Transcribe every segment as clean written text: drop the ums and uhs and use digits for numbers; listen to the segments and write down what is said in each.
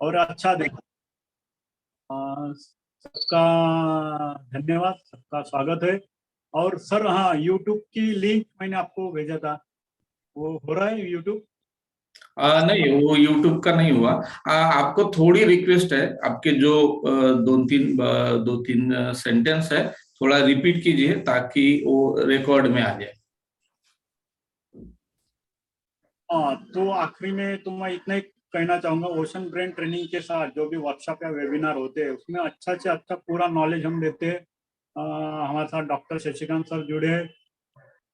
और अच्छा दें। सबका धन्यवाद, सबका स्वागत है। और सर, हाँ, यूट्यूब की लिंक मैंने आपको भेजा था, वो हो रहा है यूट्यूब? नहीं, वो यूट्यूब का नहीं हुआ। आपको थोड़ी रिक्वेस्ट है, आपके जो दो तीन सेंटेंस है, थोड़ा रिपीट कीजिए ताकि वो रिकॉर्ड में आ जाए। हाँ, तो आखिरी में तो मैं इतना ही कहना चाहूंगा, ओशन ब्रेन ट्रेनिंग के साथ जो भी वर्कशॉप या वेबिनार होते हैं उसमें अच्छा से अच्छा पूरा नॉलेज हम देते हैं। हमारे साथ डॉक्टर शशिकांत सर जुड़े हैं,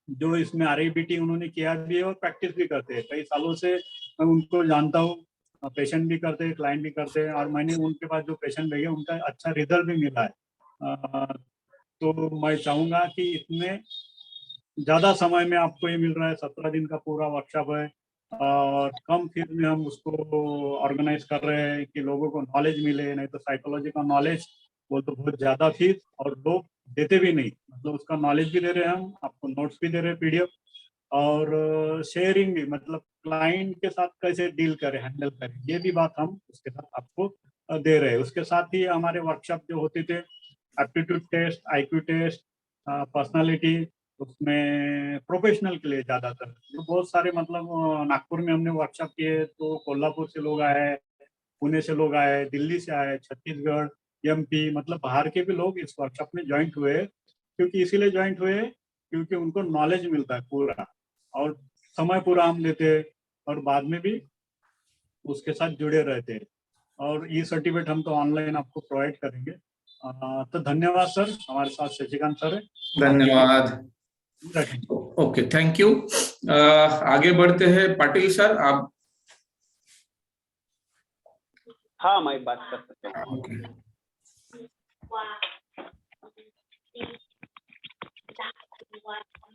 जो इसमें RABT उन्होंने किया भी है और प्रैक्टिस भी करते हैं कई सालों से। मैं उनको जानता हूँ, पेशेंट भी करते हैं, क्लाइंट भी करते हैं, और मैंने उनके पास जो पेशेंट भेजे उनका अच्छा रिजल्ट भी मिला है। तो मैं चाहूंगा कि इसमें ज़्यादा समय में आपको ये मिल रहा है, 17 दिन का पूरा वर्कशॉप है, और कम फीस में हम उसको ऑर्गेनाइज कर रहे हैं कि लोगों को नॉलेज मिले। नहीं तो साइकोलॉजी का नॉलेज वो तो बहुत ज़्यादा फीस, और लोग देते भी नहीं। मतलब उसका नॉलेज भी दे रहे हैं, हम आपको नोट्स भी दे रहे हैं, PDF, और शेयरिंग भी, मतलब क्लाइंट के साथ कैसे डील करें, हैंडल करें, ये भी बात हम उसके साथ आपको दे रहे हैं। उसके साथ ही हमारे वर्कशॉप जो होते थे, aptitude test, IQ test, personality, उसमें प्रोफेशनल के लिए ज़्यादातर जो बहुत सारे, मतलब नागपुर में हमने वर्कशॉप किए तो कोल्हापुर से लोग आए, पुणे से लोग आए, दिल्ली से आए, छत्तीसगढ़, MP, मतलब बाहर के भी लोग इस वर्कशॉप में ज्वाइंट हुए। क्योंकि इसीलिए ज्वाइंट हुए क्योंकि उनको नॉलेज मिलता है पूरा, और समय पूरा हम देते हैं, और बाद में भी उसके साथ जुड़े रहते हैं। और ये सर्टिफिकेट हम तो ऑनलाइन आपको प्रोवाइड करेंगे। तो धन्यवाद सर, हमारे साथ शशिकांत सर है, बाकी धन्यवाद। रखेंगे। Okay, thank you. आगे बढ़ते हैं, पाटिल सर आप। हाँ, मैं बात कर सकता हूँ। ओके।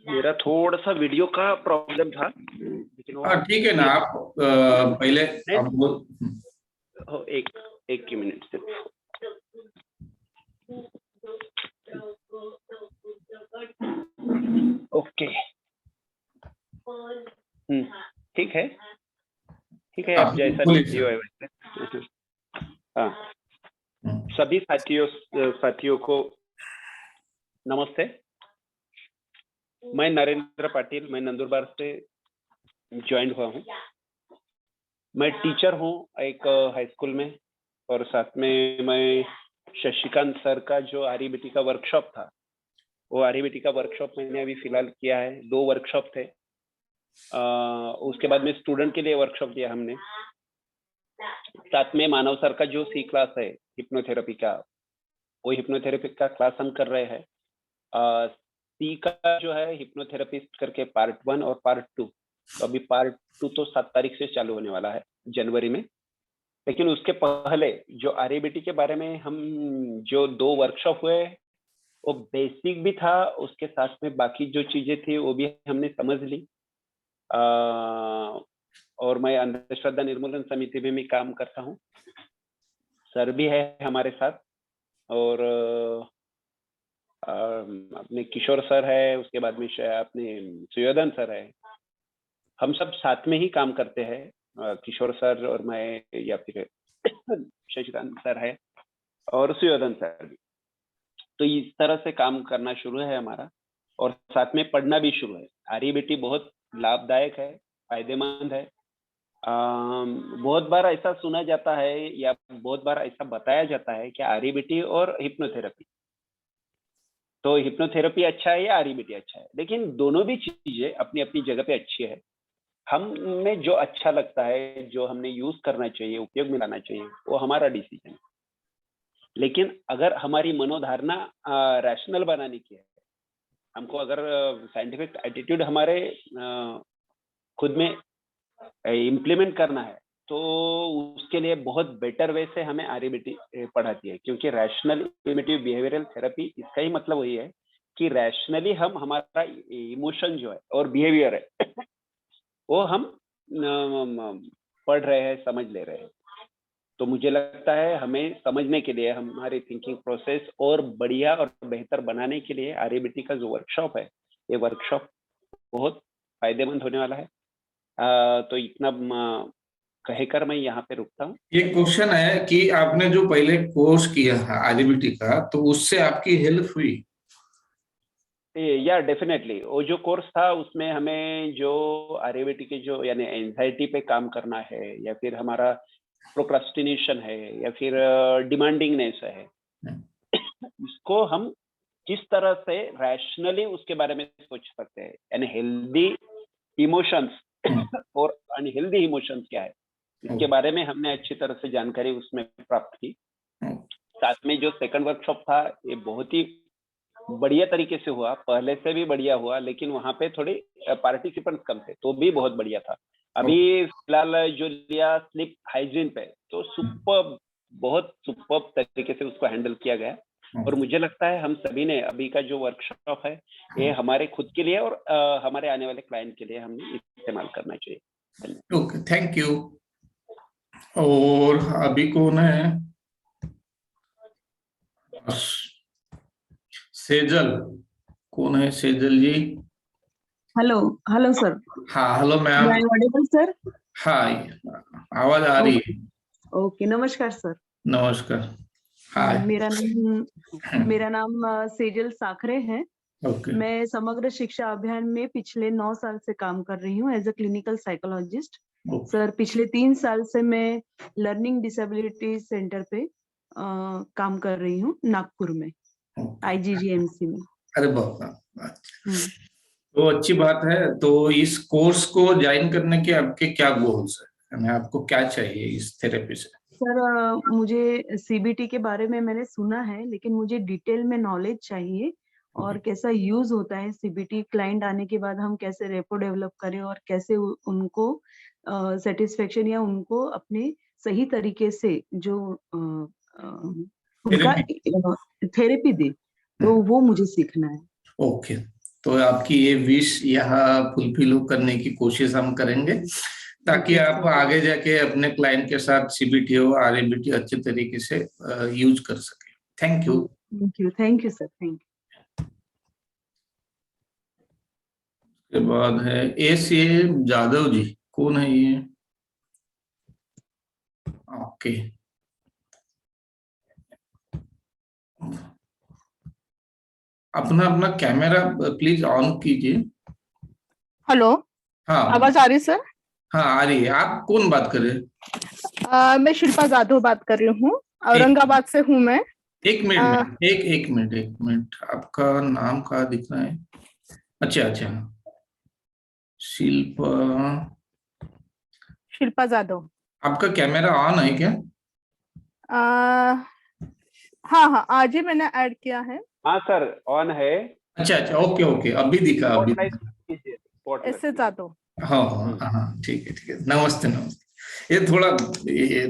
मेरा थोड़ा सा वीडियो का प्रॉब्लम था, लेकिन वो ठीक है ना, आप पहले आप बोल। एक एक ही मिनट से। ओके, ठीक है, ठीक है, आप जैसा वीडियो है वैसे। हाँ, सभी साथियों को नमस्ते। मैं नरेंद्र पाटिल, मैं नंदुरबार से ज्वाइन हुआ हूँ। मैं टीचर हूँ एक हाई स्कूल में, और साथ में मैं शशिकांत सर का जो RABT का वर्कशॉप था, वो RABT का वर्कशॉप मैंने अभी फिलहाल किया है। 2 वर्कशॉप थे। उसके बाद में स्टूडेंट के लिए वर्कशॉप दिया हमने। साथ में मानव सर का जो C क्लास है हिप्नोथेरेपी का, वो हिप्नोथेरेपी का क्लास हम कर रहे हैं। C का जो है हिप्नोथेरेपिस्ट करके पार्ट 1 और पार्ट 2, तो अभी पार्ट 2 तो 7 तारीख से चालू होने वाला है, जनवरी में। लेकिन उसके पहले जो RABT के बारे में हम जो 2 वर्कशॉप हुए, वो बेसिक भी था, उसके साथ में बाकी जो चीजें थी वो भी हमने समझ ली। और मैं अंधश्रद्धा निर्मूलन समिति में भी काम करता हूँ। सर भी है हमारे साथ, और अपने किशोर सर है, उसके बाद में अपने सुयोधन सर है। हम सब साथ में ही काम करते हैं, किशोर सर और मैं, या फिर शशिकांत सर है और सुयोधन सर भी। तो इस तरह से काम करना शुरू है हमारा, और साथ में पढ़ना भी शुरू है। RABT बहुत लाभदायक है, फायदेमंद है। बहुत बार ऐसा सुना जाता है या बहुत बार ऐसा बताया जाता है कि RABT और हिप्नोथेरेपी, तो हिप्नोथेरेपी अच्छा है या RABT अच्छा है, लेकिन दोनों भी चीजें अपनी अपनी जगह पे अच्छी है। हमें जो अच्छा लगता है, जो हमने यूज करना चाहिए, उपयोग में लाना चाहिए, वो हमारा डिसीजन है। लेकिन अगर हमारी मनोधारणा रैशनल बनाने की है, हमको अगर साइंटिफिक एटीट्यूड हमारे खुद में इम्प्लीमेंट करना है, तो उसके लिए बहुत बेटर वे से हमें RABT पढ़ाती है। क्योंकि रैशनल इमिटिव बिहेवियरल थेरेपी, इसका ही मतलब वही है कि रैशनली हम हमारा इमोशन जो है और बिहेवियर है वो हम पढ़ रहे हैं, समझ ले रहे हैं। तो मुझे लगता है हमें समझने के लिए, हमारी थिंकिंग प्रोसेस और बढ़िया और बेहतर बनाने के लिए RABT का जो वर्कशॉप है, ये वर्कशॉप बहुत फायदेमंद होने वाला है। तो इतना कहकर मैं यहाँ पे रुकता हूँ। ये क्वेश्चन है कि आपने जो पहले कोर्स किया है आरबीटी का, तो उससे आपकी हेल्प हुई? या डेफिनेटली वो जो कोर्स था उसमें हमें जो आरबीटी के जो यानी एंजाइटी पे काम करना है, या फिर हमारा प्रोक्रास्टिनेशन है, या फिर डिमांडिंगनेस है, इसको हम किस तरह से रैशनली उसके बारे में सोच सकते हैं, यानी हेल्दी इमोशंस और अनहेल्दी इमोशंस क्या है, इसके बारे में हमने अच्छी तरह से जानकारी उसमें प्राप्त की। साथ में जो सेकंड वर्कशॉप था ये बहुत ही बढ़िया तरीके से हुआ, पहले से भी बढ़िया हुआ, लेकिन वहां पे थोड़े पार्टिसिपेंट्स कम थे, तो भी बहुत बढ़िया था। अभी फिलहाल जो लिया स्लीप हाइजीन पे, तो सुपर, बहुत सुपर तरीके से उसको हैंडल किया गया। और मुझे लगता है हम सभी ने अभी का जो वर्कशॉप है ये हमारे खुद के लिए और हमारे आने वाले क्लाइंट के लिए हमने इस्तेमाल करना चाहिए। Okay, thank you. और अभी कौन है? सेजल, कौन है Sejal ji? Hello hello sir. हाँ, हेलो मैम। Audible sir? हाँ, आवाज आ रही है। ओके, नमस्कार सर। नमस्कार। हाय। मेरा नाम सेजल साखरे है। ओके। मैं समग्र शिक्षा अभियान में पिछले 9 साल से काम कर रही हूँ as a clinical psychologist. Sir पिछले 3 साल से मैं लर्निंग डिसेबिलिटी सेंटर पे काम कर रही हूँ नागपुर में, IGGMC में। अरे बहुत तो अच्छी बात है। तो इस कोर्स को ज्वाइन करने के आपके क्या गोल्स है, यानी आपको क्या चाहिए इस थेरेपी से? सर मुझे CBT के बारे में मैंने सुना है, लेकिन मुझे डिटेल में नॉलेज चाहिए और कैसा यूज होता है CBT। क्लाइंट आने के बाद हम कैसे रेपो डेवलप करें और कैसे उनको सेटिस्फेक्शन या उनको अपने सही तरीके से जो उनका थेरेपी दे, तो वो मुझे सीखना है। ओके, तो आपकी ये विश यहाँ फुलफिल करने की कोशिश हम करेंगे, ताकि आप आगे जाके अपने क्लाइंट के साथ CBT और RABT अच्छे तरीके से यूज कर सके। Thank you. Thank you sir, thank you. के बाद है A.C. जादव जी, कौन है ये? ओके, अपना अपना कैमरा प्लीज ऑन कीजिए। हेलो, हाँ, आवाज आ रही सर? हाँ आ रही है। आप कौन बात कर रहे हैं? मैं शिल्पा जाधव बात कर रही हूँ, औरंगाबाद से हूँ मैं। एक मिनट, एक मिनट, आपका नाम कहाँ दिख रहा है? अच्छा, शिल्पा जाधव। आपका कैमरा ऑन है क्या? हाँ, आज ही मैंने ऐड किया है। हाँ सर, ऑन है। अच्छा, ओके, अभी दिखा, अभी ऐसे जाधव। हाँ, ठीक है। नमस्ते। ये थोड़ा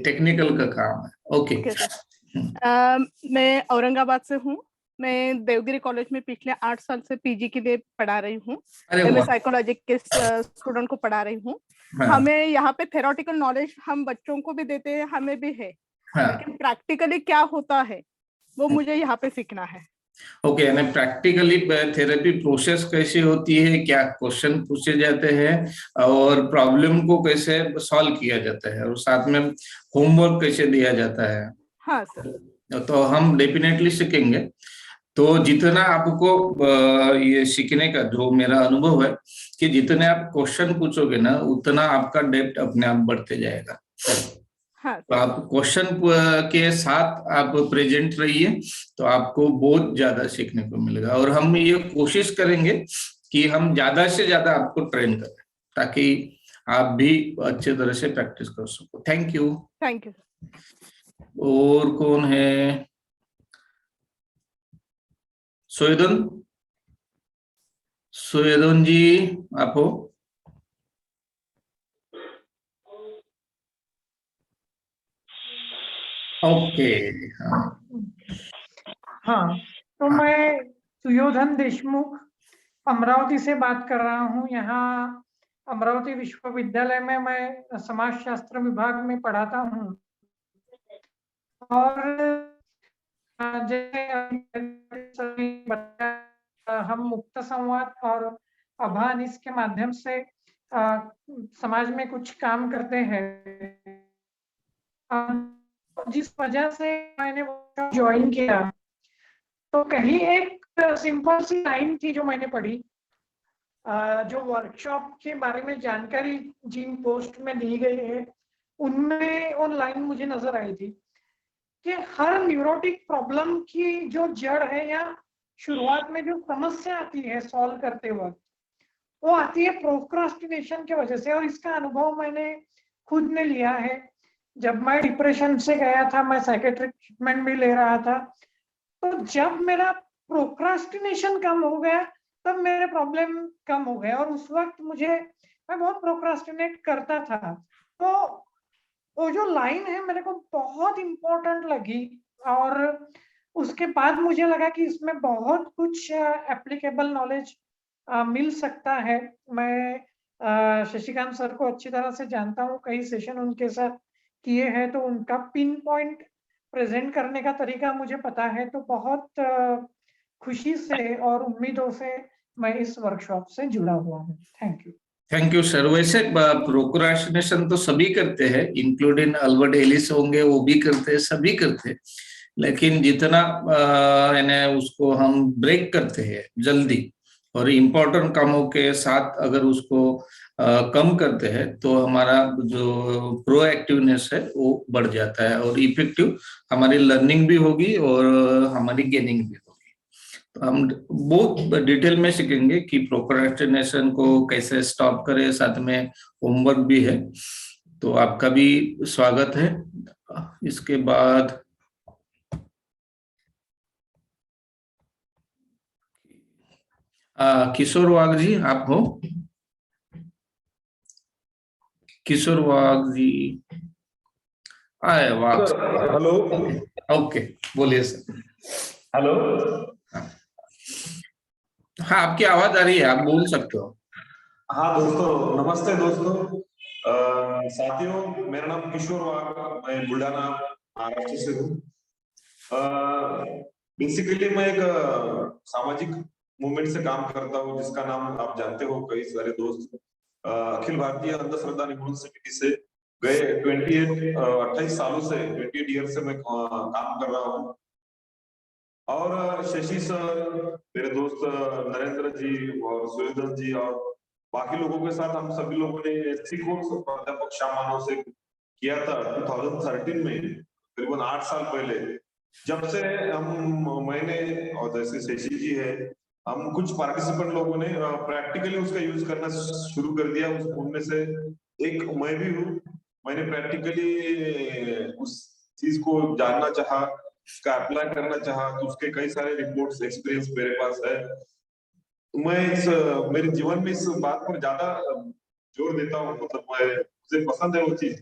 टेक्निकल का काम है। ओके सर, मैं औरंगाबाद से हूँ। मैं देवगिरी कॉलेज में पिछले 8 साल से PG के लिए पढ़ा रही हूँ। मैं साइकोलॉजी के स्टूडेंट को पढ़ा रही हूँ। हमें यहाँ पे थेरोटिकल नॉलेज हम बच्चों को भी देते हैं, हमें भी है, लेकिन प्रैक्टिकली क्या होता है वो मुझे यहाँ पे सीखना है। ओके, यानी प्रैक्टिकली थेरेपी प्रोसेस कैसे होती है, क्या क्वेश्चन पूछे जाते हैं और प्रॉब्लम को कैसे सॉल्व किया जाता है, और साथ में होमवर्क कैसे दिया जाता है। हाँ सर, तो हम डेफिनेटली सीखेंगे। तो जितना आपको ये सीखने का जो मेरा अनुभव है कि जितने आप क्वेश्चन पूछोगे ना, उतना आपका डेप्थ अपने आप बढ़ते जाएगा। हाँ, तो आप क्वेश्चन के साथ आप प्रेजेंट रहिए, तो आपको बहुत ज्यादा सीखने को मिलेगा। और हम ये कोशिश करेंगे कि हम ज्यादा से ज्यादा आपको ट्रेन करें, ताकि आप भी अच्छे तरह से प्रैक्टिस कर सको। Thank you. और कौन है? सोयदन जी, आप हो? ओके, हाँ, तो मैं सुयोधन देशमुख अमरावती से बात कर रहा हूँ। यहाँ अमरावती विश्वविद्यालय में मैं समाजशास्त्र विभाग में पढ़ाता हूँ। और हम मुक्त संवाद और अभानिस के माध्यम से समाज में कुछ काम करते हैं। जिस वजह से मैंने ज्वाइन किया, तो कहीं एक सिंपल सी लाइन थी जो मैंने पढ़ी, जो वर्कशॉप के बारे में जानकारी जिन पोस्ट में दी गई है उनमें ऑनलाइन मुझे नजर आई थी कि हर न्यूरोटिक प्रॉब्लम की जो जड़ है या शुरुआत में जो समस्या आती है सॉल्व करते वक्त, वो आती है प्रोक्रास्टिनेशन की वजह से। और इसका अनुभव मैंने खुद ने लिया है। जब मैं डिप्रेशन से गया था, मैं साइकेट्रिक ट्रीटमेंट भी ले रहा था, तो जब मेरा प्रोक्रास्टिनेशन कम हो गया तब मेरे प्रॉब्लम कम हो गए। और उस वक्त मैं बहुत प्रोक्रास्टिनेट करता था। तो वो जो लाइन है मेरे को बहुत इंपॉर्टेंट लगी, और उसके बाद मुझे लगा कि इसमें बहुत कुछ एप्लीकेबल नॉलेज मिल सकता है। मैं शशिकांत सर को अच्छी तरह से जानता हूँ, कई सेशन उनके साथ किए हैं, तो उनका पिन पॉइंट प्रेजेंट करने का तरीका मुझे पता है। तो बहुत खुशी से और उम्मीदों से मैं इस वर्कशॉप से जुड़ा हुआ हूँ। Thank you sir. वैसे प्रोक्रास्टिनेशन तो सभी करते हैं, इंक्लूडिंग अल्बर्ट एलिस होंगे, वो भी करते हैं, सभी करते हैं। लेकिन जितना उसको हम ब्रेक करते हैं जल्दी और इम्पोर्टेंट कामों के साथ अगर उसको कम करते हैं तो हमारा जो प्रोएक्टिवनेस है वो बढ़ जाता है और इफेक्टिव हमारी लर्निंग भी होगी और हमारी गेनिंग भी होगी। तो हम बहुत डिटेल में सीखेंगे कि प्रोक्रास्टिनेशन को कैसे स्टॉप करें, साथ में होमवर्क भी है। तो आपका भी स्वागत है। इसके बाद किशोर वाघ जी, आप हो? किशोर वाघ जी आए? वाघ, हेलो। ओके, बोलिए सर। हेलो। हाँ, आपकी आवाज आ रही है, आप बोल सकते हो। हाँ दोस्तों, नमस्ते दोस्तों। साथियों, मेरा नाम किशोर वाघ, मैं बुल्ढाना महाराष्ट्र से हूँ। बेसिकली मैं एक सामाजिक मूवमेंट से काम करता हूँ जिसका नाम आप जानते हो, कई सारे दोस्त अखिल भारतीय अंधश्रद्धा निर्मूलन समिति से गए 28 सालों से 28 ईयर से मैं काम कर रहा हूँ। और शशि सर, मेरे दोस्त नरेंद्र जी और सुयोधन जी और बाकी लोगों के साथ हम सभी लोगों ने एससी कोर्स प्राध्यापक श्याम मानव से किया था 2013 में, करीबन 8 साल पहले। जब से मैंने और जैसे शशि जी है, हम कुछ पार्टिसिपेंट लोगों ने प्रैक्टिकली उसका यूज करना शुरू कर दिया। उनमें से एक मैं भी हूँ। मैंने प्रैक्टिकली उस चीज को जानना चाहा, उसका अप्लाई करना चाहा, तो उसके कई सारे रिपोर्ट्स एक्सपीरियंस मेरे पास है। मैं मेरे जीवन में इस बात पर ज्यादा जोर देता हूँ, मतलब मुझे पसंद है वो चीज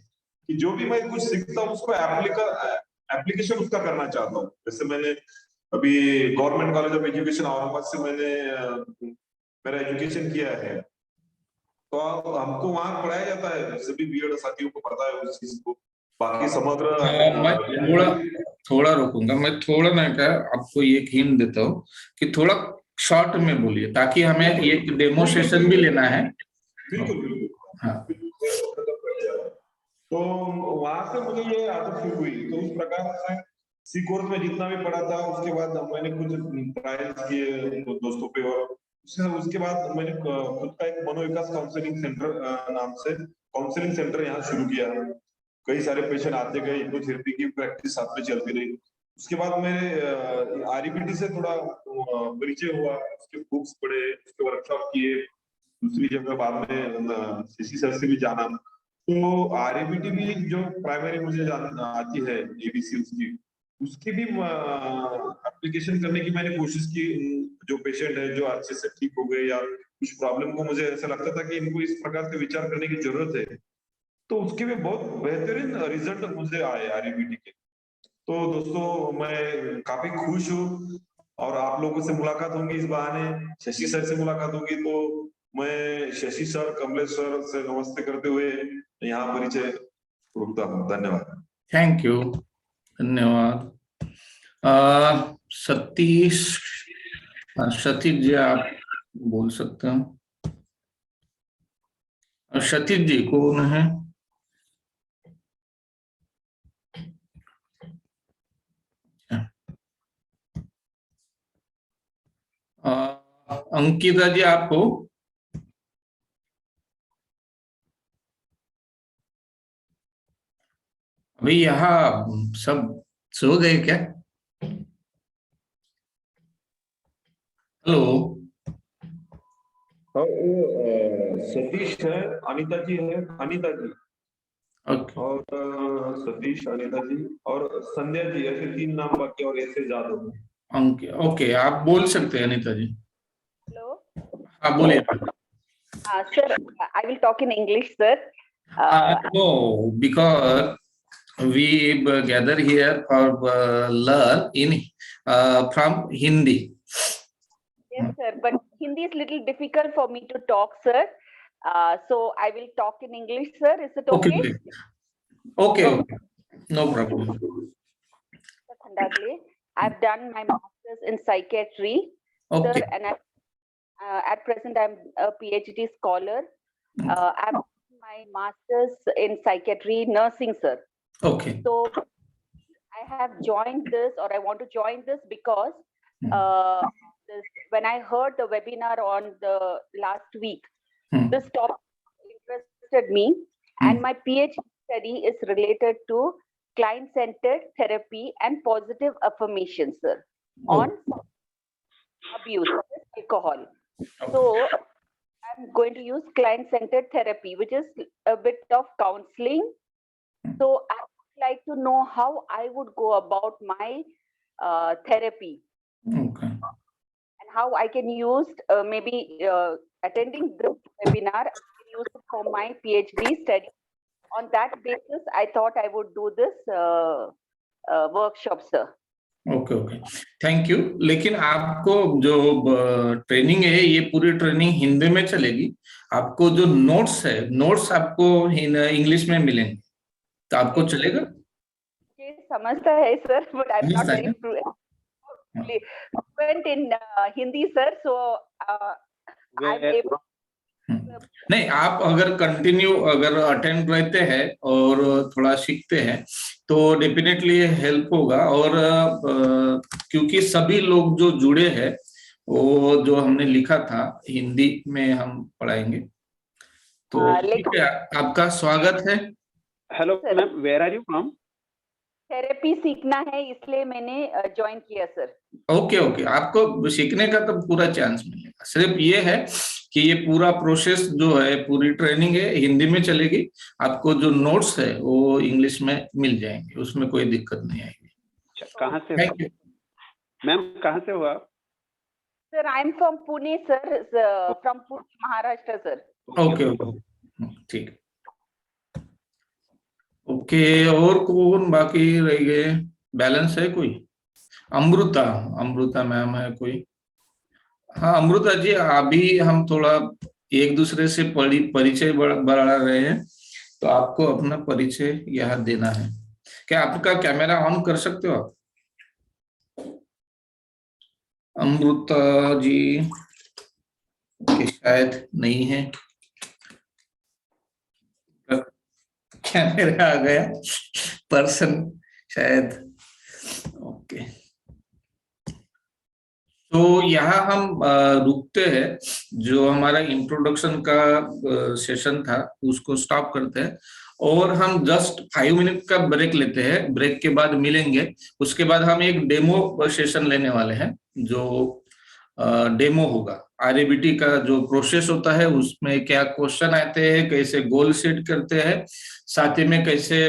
कि जो भी मैं कुछ सीखता हूँ उसको एप्लीकेशन उसका करना चाहता हूँ। जैसे मैंने अभी government college of education Aurangabad से मैंने मेरा एजुकेशन किया है, तो हमको वहां पढ़ाया जाता है, सभी बीएड साथियों को पता है उस चीज को। बाकी समग्र मैं थोड़ा रोकूंगा, मैं थोड़ा ना क्या आपको एक हिंट देता हूँ कि थोड़ा शॉर्ट में बोलिए ताकि हमें एक डेमो सेशन भी लेना है। बिल्कुल। हाँ। तो वहां से मुझे ये आदत शुरू हुई, तो उस प्रकार से सी कोर्स में जितना भी पढ़ा था उसके बाद मैंने कुछ ट्रायल्स किए दोस्तों पे, और उसके बाद मैंने खुद का एक मनोविकास काउंसलिंग सेंटर नाम से काउंसलिंग सेंटर यहाँ शुरू किया। कई सारे पेशेंट आते गए, हिप्नोथेरेपी की प्रैक्टिस साथ में चलती रही। उसके बाद मेरे आरईपीटी से थोड़ा परिचय हुआ, उसके बुक्स पढ़े, उसके वर्कशॉप किए, दूसरी जगह बाद में सीसी सर से भी जाना। तो आरईपीटी भी जो प्राइमरी मुझे आती है एबीसी, उसकी भी एप्लीकेशन करने की मैंने कोशिश की। जो पेशेंट है जो अच्छे से ठीक हो गए या कुछ प्रॉब्लम को मुझे ऐसा लगता था कि इनको इस प्रकार से विचार करने की जरूरत है, तो उसके भी बहुत बेहतरीन रिजल्ट मुझे आए आरईपीटी के। तो दोस्तों, मैं काफी खुश हूँ और आप लोगों से मुलाकात होंगी इस बहाने, शशि सर से मुलाकात होगी, तो मैं शशि सर, कमलेश सर से नमस्ते करते हुए यहाँ परिचय रुकता हूँ। धन्यवाद। थैंक यू, धन्यवाद। सतीश, सतीश जी आप बोल सकते हैं। सतीश जी कौन है? अंकिता जी आप हो? अभी यहाँ सब सो गए क्या? हेलो। हाँ वो सतीश है, अनिता जी है, अनिता जी ओके और सतीश, अनिता जी और संध्या जी, ऐसे 3 नाम बाकी और ऐसे ज्यादा हैं। ओके, आप बोल सकते हैं अनीता जी। Hello. आप बोलिए। Sir, I will talk in English, sir. No, because we gather here for learn in from Hindi. Yes, sir. But Hindi is little difficult for me to talk, sir. So I will talk in English, sir. Is it Okay, okay? okay, no problem. Sir Khandagale, I've done my master's in psychiatry, Okay. sir, and at present I'm a PhD scholar. I've done my master's in psychiatry nursing, sir. Okay. So I have joined this, or I want to join this because when I heard the webinar on the last week, this topic interested me, and my PhD study is related to client-centered therapy and positive affirmations, sir, on abuse, alcohol. So I'm going to use client-centered therapy, which is a bit of counseling. So I would like to know how I would go about my therapy. Okay. And how I can use maybe attending this webinar, I can use it for my PhD study. On that basis, I thought I would do this workshop, sir. Okay okay, thank you. लेकिन आपको जो training है ये पूरी training Hindi में चलेगी। आपको जो नोट्स है, नोट्स आपको इंग्लिश में मिलेंगे, तो आपको चलेगा? ये समझता है sir, but I am not very fluent in Hindi, sir. So I'm able. नहीं, आप अगर कंटिन्यू अगर अटेंड रहते हैं और थोड़ा सीखते हैं तो डेफिनेटली हेल्प होगा। और क्योंकि सभी लोग जो जुड़े हैं वो जो हमने लिखा था हिंदी में हम पढ़ाएंगे, तो ठीक है, आपका स्वागत है। Hello ma'am, where are you from? Therapy सीखना है इसलिए मैंने ज्वाइन किया सर। ओके ओके, आपको सीखने का तो पूरा चांस मिलेगा। सिर्फ ये है कि ये पूरा प्रोसेस जो है, पूरी ट्रेनिंग है हिंदी में चलेगी। आपको जो नोट्स है वो इंग्लिश में मिल जाएंगे, उसमें कोई दिक्कत नहीं आएगी। कहाँ से थैंक यू मैम, कहाँ से हो आप? Sir I am from Pune sir, from Pune Maharashtra sir. Okay okay, ठीक। ओके, और कौन बाकी रह गए? बैलेंस है कोई? अमृता, अमृता मैम है कोई? हाँ अमृता जी, अभी हम थोड़ा एक दूसरे से परिचय बढ़ा रहे हैं, तो आपको अपना परिचय यहाँ देना है। क्या आपका कैमरा ऑन कर सकते हो आप? अमृता जी शायद नहीं है, कैमरा आ गया पर्सन शायद। ओके, तो यहाँ हम रुकते हैं। जो हमारा इंट्रोडक्शन का सेशन था उसको स्टॉप करते हैं और हम जस्ट 5 मिनट का ब्रेक लेते हैं। ब्रेक के बाद मिलेंगे, उसके बाद हम एक डेमो सेशन लेने वाले हैं। जो डेमो होगा आरएबीटी का जो प्रोसेस होता है, उसमें क्या क्वेश्चन आते हैं, कैसे गोल सेट करते हैं, साथ ही में कैसे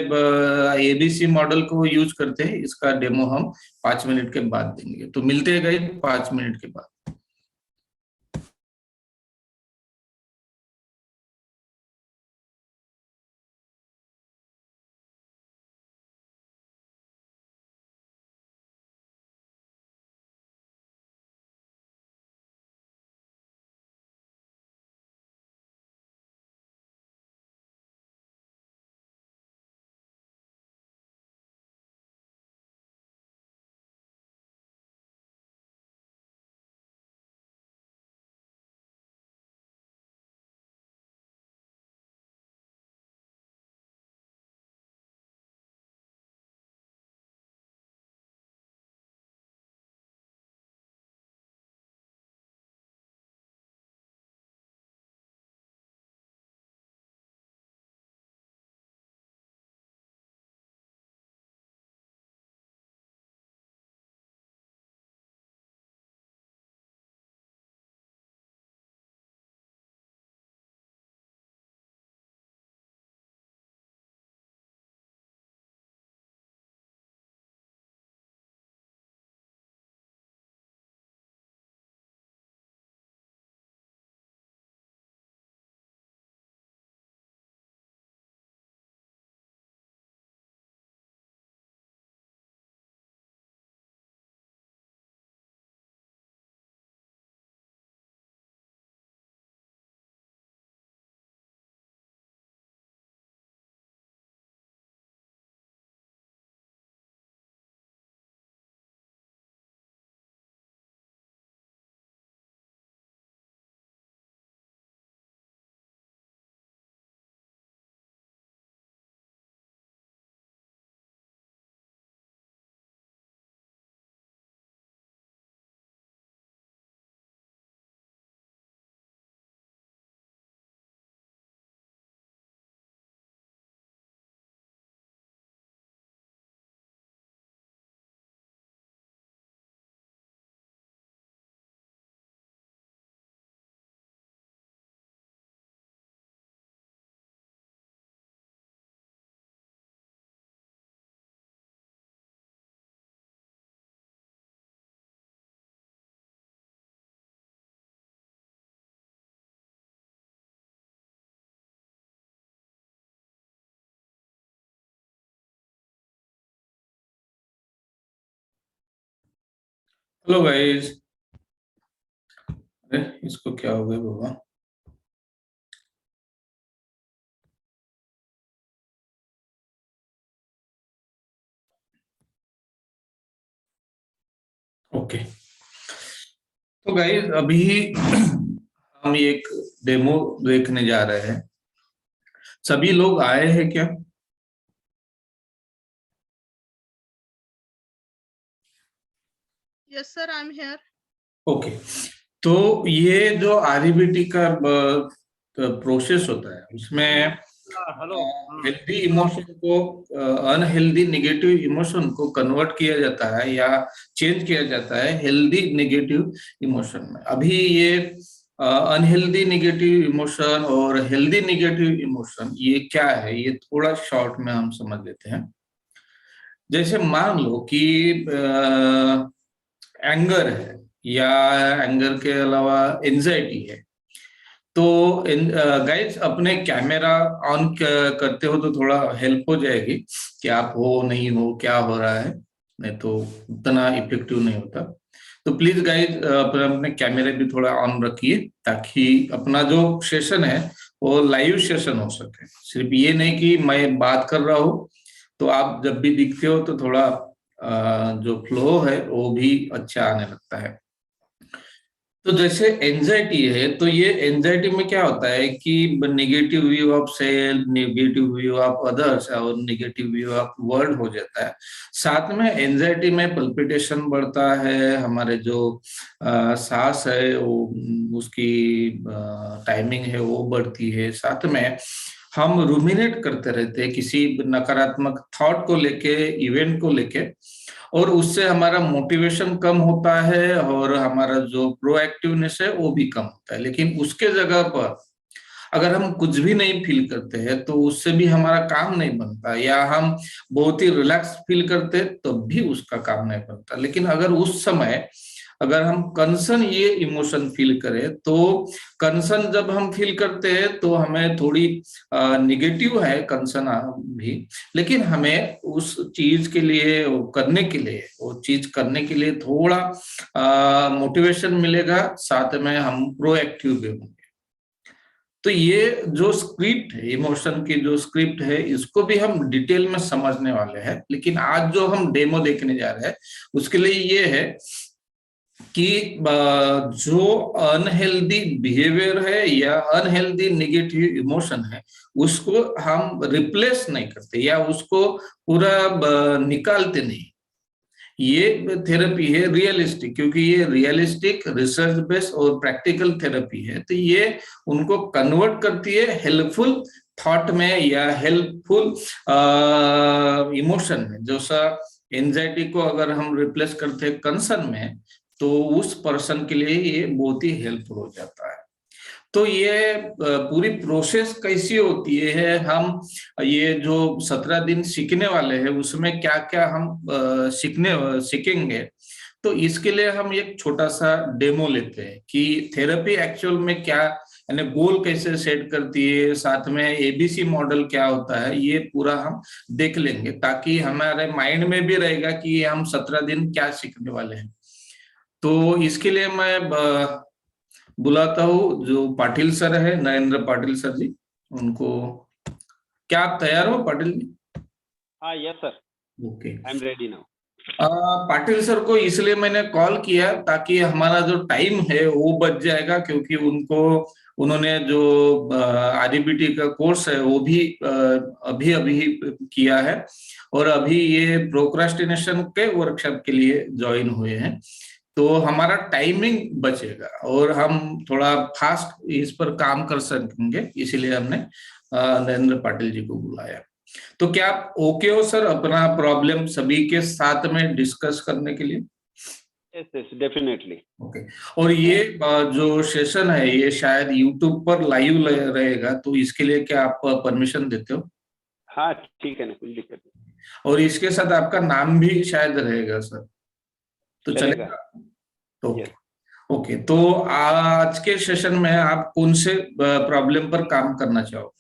एबीसी मॉडल को यूज करते हैं, इसका डेमो हम 5 मिनट के बाद देंगे। तो मिलते हैं गाइस 5 मिनट के बाद। Hello guys. अरे इसको क्या हो गया बाबा? ओके, तो गाइस अभी हम एक डेमो देखने जा रहे हैं। सभी लोग आए हैं क्या? Yes sir, I am here. Okay, तो ये जो आरईबीटी का प्रोसेस होता है उसमें हेल्दी इमोशन को अनहेल्दी नेगेटिव इमोशन को कन्वर्ट किया जाता है या चेंज किया जाता है हेल्दी नेगेटिव इमोशन में। अभी ये अनहेल्दी नेगेटिव इमोशन और हेल्दी नेगेटिव इमोशन ये क्या है, ये थोड़ा शॉर्ट में हम समझ लेते हैं। जैसे मान लो कि एंगर है या एंगर के अलावा एंजाइटी है, तो गाइस अपने कैमरा ऑन करते हो तो थोड़ा हेल्प हो जाएगी कि आप हो नहीं हो क्या हो रहा है, नहीं तो उतना इफेक्टिव नहीं होता। तो प्लीज गाइस अपने कैमरे भी थोड़ा ऑन रखिए ताकि अपना जो सेशन है वो लाइव सेशन हो सके। सिर्फ ये नहीं कि मैं बात कर रहा हूँ तो आप जब भी दिखते हो तो थोड़ा जो फ्लो है वो भी अच्छा आने लगता है। तो जैसे एंजाइटी है, तो ये एंजाइटी में क्या होता है कि negative view of self, negative view of others और नेगेटिव व्यू ऑफ वर्ल्ड हो जाता है। साथ में एंजाइटी में पल्पिटेशन बढ़ता है, हमारे जो सांस है वो उसकी टाइमिंग है वो बढ़ती है। साथ में हम रूमिनेट करते रहते हैं किसी नकारात्मक थॉट को लेके, इवेंट को लेके, और उससे हमारा मोटिवेशन कम होता है और हमारा जो प्रोएक्टिवनेस है वो भी कम होता है। लेकिन उसके जगह पर अगर हम कुछ भी नहीं फील करते हैं तो उससे भी हमारा काम नहीं बनता, या हम बहुत ही रिलैक्स फील करते हैं तो भी उसका काम नहीं बनता। लेकिन अगर उस समय अगर हम कंसर्न ये इमोशन फील करें, तो कंसर्न जब हम फील करते हैं तो हमें थोड़ी निगेटिव है कंसर्न भी, लेकिन हमें उस चीज के लिए करने के लिए, वो चीज करने के लिए थोड़ा मोटिवेशन मिलेगा, साथ में हम प्रोएक्टिव भी होंगे। तो ये जो स्क्रिप्ट है, इमोशन की जो स्क्रिप्ट है, इसको भी हम डिटेल में समझने वाले हैं। लेकिन आज जो हम डेमो देखने जा रहे हैं उसके लिए ये है कि जो अनहेल्दी बिहेवियर है या अनहेल्दी नेगेटिव इमोशन है उसको हम रिप्लेस नहीं करते या उसको पूरा निकालते नहीं। ये थेरेपी है रियलिस्टिक, क्योंकि ये रियलिस्टिक, रिसर्च बेस्ड और प्रैक्टिकल थेरेपी है। तो ये उनको कन्वर्ट करती है हेल्पफुल थॉट में या हेल्पफुल इमोशन में। जैसा एंजाइटी को अगर हम रिप्लेस करते हैं कंसर्न में, तो उस पर्सन के लिए ये बहुत ही हेल्पफुल हो जाता है। तो ये पूरी प्रोसेस कैसी होती है, हम ये जो 17 दिन सीखने वाले हैं उसमें क्या क्या हम सीखेंगे, तो इसके लिए हम एक छोटा सा डेमो लेते हैं कि थेरेपी एक्चुअल में क्या, यानी गोल कैसे सेट करती है, साथ में एबीसी मॉडल क्या होता है, ये पूरा हम देख लेंगे ताकि हमारे माइंड में भी रहेगा कि हम 17 दिन क्या सीखने वाले हैं। तो इसके लिए मैं बुलाता हूँ जो पाटिल सर है, नरेंद्र पाटिल सर जी, उनको। क्या आप तैयार हो पाटिल जी? हाँ yes sir, okay, I am ready now. Patil sir को इसलिए मैंने कॉल किया ताकि हमारा जो टाइम है वो बच जाएगा, क्योंकि उन्होंने जो आरईबीटी का कोर्स है वो भी अभी अभी किया है और अभी ये प्रोक्रास्टिनेशन के वर्कशॉप के लिए ज्वाइन हुए हैं। तो हमारा टाइमिंग बचेगा और हम थोड़ा फास्ट इस पर काम कर सकेंगे, इसीलिए हमने नरेंद्र पाटिल जी को बुलाया। तो क्या आप ओके हो सर अपना प्रॉब्लम सभी के साथ में डिस्कस करने के लिए? Yes yes definitely. ओके, और ये जो सेशन है ये शायद यूट्यूब पर लाइव रहेगा, तो इसके लिए क्या आप परमिशन देते हो? हाँ ठीक है ना, कुछ दिक्कत नहीं। और इसके साथ आपका नाम भी शायद रहेगा सर, तो चलेगा। चलेगा? तो यस। ओके, तो आज के सेशन में आप कौन से प्रॉब्लम पर काम करना चाहोगे?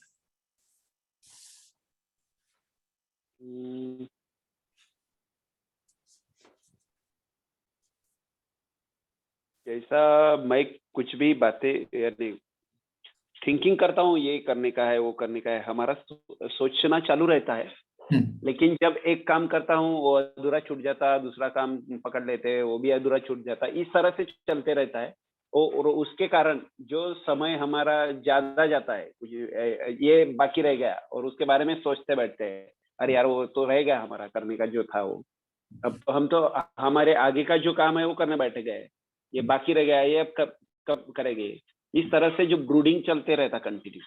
जैसा मैं कुछ भी बातें यानी थिंकिंग करता हूँ, ये करने का है, वो करने का है, हमारा सोचना चालू रहता है। लेकिन जब एक काम करता हूँ वो अधूरा छूट जाता, दूसरा काम पकड़ लेते वो भी अधूरा छूट जाता, इस तरह से चलते रहता है। और उसके कारण जो समय हमारा ज्यादा जाता है, ये बाकी रह गया और उसके बारे में सोचते बैठते हैं, अरे यार वो तो रह गया हमारा करने का जो था वो, अब तो हम तो हमारे आगे का जो काम है वो करने बैठे गए, ये बाकी रह गया, ये अब कब करेंगे। इस तरह से जो ब्रूडिंग चलते रहता कंटिन्यू,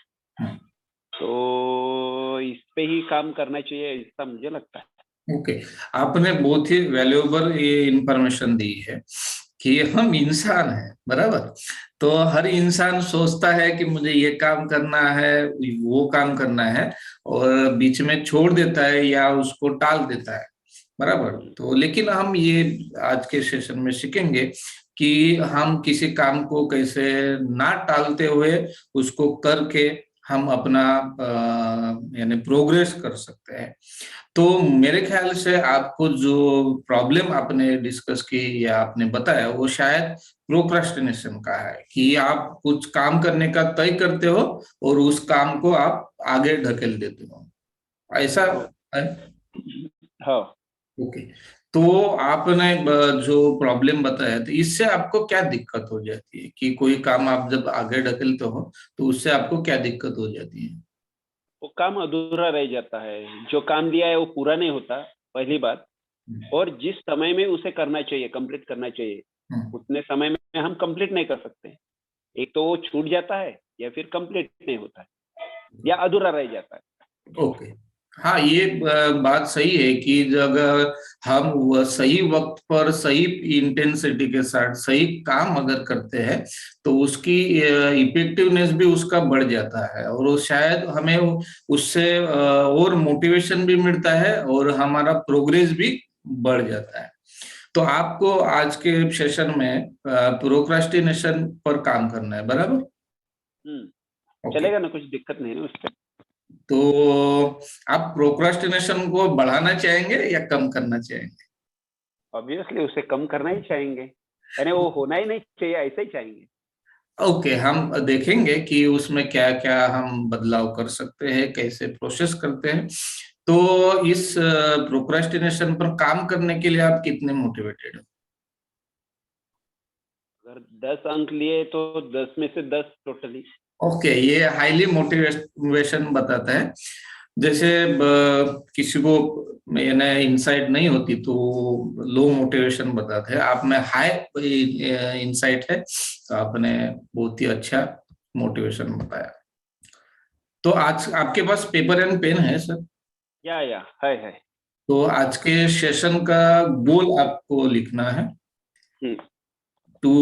तो इस पे ही काम करना चाहिए, ऐसा मुझे लगता है। ओके, आपने बहुत ही वैल्यूएबल ये इंफॉर्मेशन दी है कि हम इंसान हैं, बराबर। तो हर इंसान सोचता है कि मुझे ये काम करना है, वो काम करना है, और बीच में छोड़ देता है या उसको टाल देता है, बराबर। तो लेकिन हम ये आज के सेशन में सीखेंगे कि हम किसी काम को कैसे ना टालते हुए उसको करके हम अपना यानी प्रोग्रेस कर सकते हैं। तो मेरे ख्याल से आपको जो प्रॉब्लम आपने डिस्कस की या आपने बताया वो शायद प्रोक्रास्टिनेशन का है, कि आप कुछ काम करने का तय करते हो और उस काम को आप आगे ढकेल देते हो, ऐसा है? हाँ। ओके, तो आपने जो प्रॉब्लम बताया, तो इससे आपको क्या दिक्कत हो जाती है कि कोई काम आप जब आगे ढकेलते हो तो उससे आपको क्या दिक्कत हो जाती है? वो काम अधूरा रह जाता है, जो काम दिया है वो पूरा नहीं होता, पहली बात। और जिस समय में उसे करना चाहिए, कंप्लीट करना चाहिए, उतने समय में हम कंप्लीट नहीं कर सकते। एक तो वो छूट जाता है या फिर कंप्लीट नहीं होता है या अधूरा रह जाता है। ओके, हाँ, ये बात सही है कि अगर हम सही वक्त पर सही इंटेंसिटी के साथ सही काम अगर करते हैं तो उसकी इफेक्टिवनेस भी उसका बढ़ जाता है, और वो शायद हमें उससे और मोटिवेशन भी मिलता है और हमारा प्रोग्रेस भी बढ़ जाता है। तो आपको आज के सेशन में प्रोक्रास्टिनेशन पर काम करना है, बराबर? चलेगा ना, कुछ दिक्कत नहीं ना उससे। तो आप प्रोक्रास्टिनेशन को बढ़ाना चाहेंगे या कम करना चाहेंगे? ऑब्वियसली उसे कम करना ही चाहेंगे, यानी वो होना ही नहीं चाहिए, ऐसा ही चाहेंगे। ओके, हम देखेंगे कि उसमें क्या क्या हम बदलाव कर सकते हैं, कैसे प्रोसेस करते हैं। तो इस प्रोक्रास्टिनेशन पर काम करने के लिए आप कितने मोटिवेटेड हो? अगर 10 अंक लिए तो 10 में से 10 टोटली। ओके, ये हाईली मोटिवेशन बताता है। जैसे किसी को यानी इंसाइट नहीं होती तो लो मोटिवेशन बताते हैं, आप में हाई इंसाइट है, तो आपने बहुत ही अच्छा मोटिवेशन बताया। तो आज आपके पास पेपर एंड पेन है सर? या है। तो आज के सेशन का गोल आपको लिखना है, to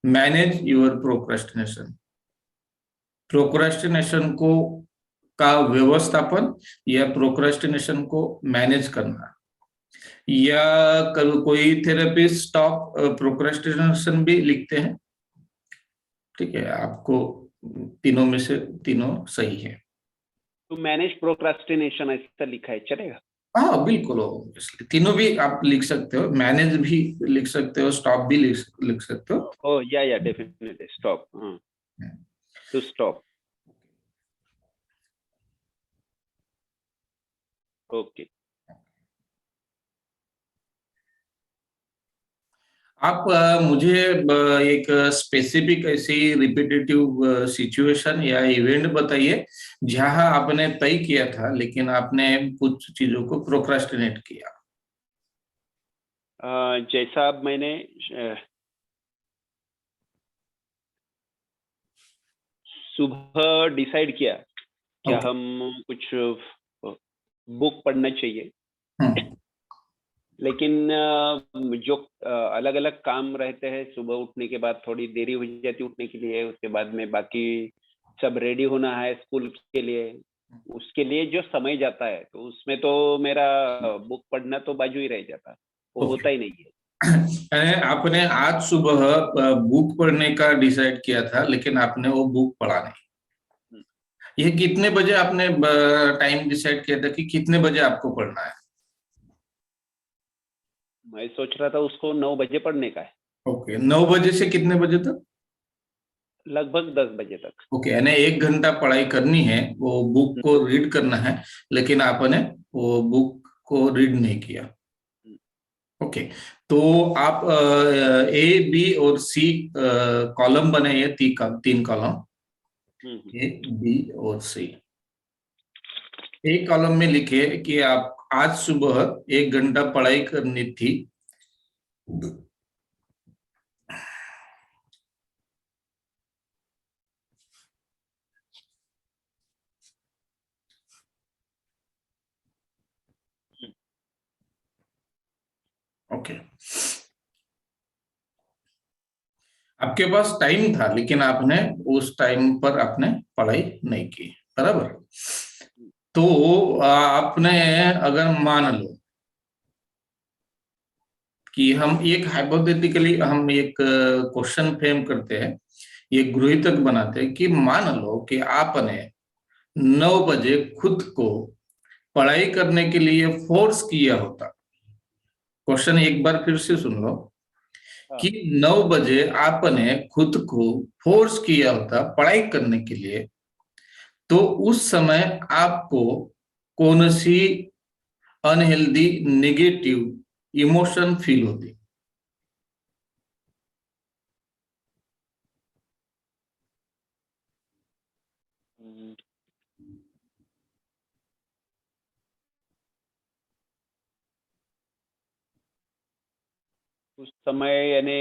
manage your procrastination. Procrastination को का व्यवस्थापन या प्रोक्रास्टिनेशन को मैनेज करना, या कोई थेरेपिस्ट स्टॉप प्रोक्रास्टिनेशन भी लिखते हैं। ठीक है, आपको तीनों में से तीनों सही है। टू मैनेज प्रोक्रास्टिनेशन ऐसा लिखा है, चलेगा? हाँ बिल्कुल, तीनों भी आप लिख सकते हो, मैनेज भी लिख सकते हो, स्टॉप भी लिख सकते हो। ओ या definitely stop, to stop. Okay. आप मुझे एक स्पेसिफिक ऐसी रिपीटेटिव सिचुएशन या इवेंट बताइए जहां आपने तय किया था लेकिन आपने कुछ चीजों को प्रोक्रास्टिनेट किया। जैसा अब मैंने सुबह डिसाइड किया क्या हम कुछ बुक पढ़ना चाहिए, लेकिन जो अलग अलग काम रहते हैं, सुबह उठने के बाद थोड़ी देरी हो जाती है उठने के लिए, उसके बाद में बाकी सब रेडी होना है स्कूल के लिए, उसके लिए जो समय जाता है तो उसमें तो मेरा बुक पढ़ना तो बाजू ही रह जाता है, वो होता ही नहीं है। आपने आज सुबह बुक पढ़ने का डिसाइड किया था लेकिन आपने वो बुक पढ़ा नहीं। ये कितने बजे आपने टाइम डिसाइड किया था कि कितने बजे आपको पढ़ना है? मैं सोच रहा था उसको 9 बजे पढ़ने का है। ओके, 9 बजे से कितने बजे तक? लगभग 10 बजे तक। ओके, यानी 1 घंटा पढ़ाई करनी है, वो बुक को रीड करना है, लेकिन आपने वो बुक को रीड नहीं किया। ओके, तो आप ए, बी और सी कॉलम बनाइए, 3 कॉलम, ए, बी और सी। एक कॉलम में लिखे कि आप आज सुबह 1 घंटा पढ़ाई करनी थी। ओके, आपके पास टाइम था, लेकिन आपने उस टाइम पर आपने पढ़ाई नहीं की, बराबर। तो आपने अगर मान लो कि हम एक हाइपोथेटिकली हम एक क्वेश्चन फ्रेम करते हैं, ये गृहीतक बनाते हैं कि मान लो कि आपने 9 बजे खुद को पढ़ाई करने के लिए फोर्स किया होता। क्वेश्चन एक बार फिर से सुन लो कि 9 बजे आपने खुद को फोर्स किया होता पढ़ाई करने के लिए, तो उस समय आपको कौन सी अनहेल्दी नेगेटिव इमोशन फील होती? उस समय यानी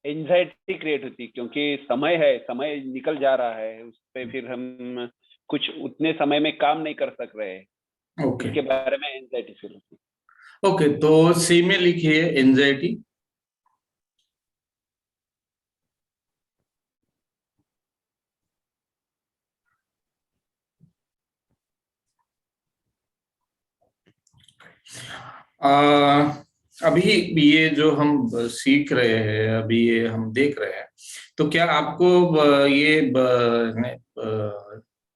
एंजाइटी क्रिएट होती, क्योंकि समय है, समय निकल जा रहा है, उस पे फिर हम कुछ उतने समय में काम नहीं कर सक रहे हैं। ओके, इसके बारे में एंजाइटी फील होती। ओके, तो सी में लिखिए एंजाइटी। अभी ये जो हम सीख रहे हैं, अभी ये हम देख रहे हैं, तो क्या आपको ये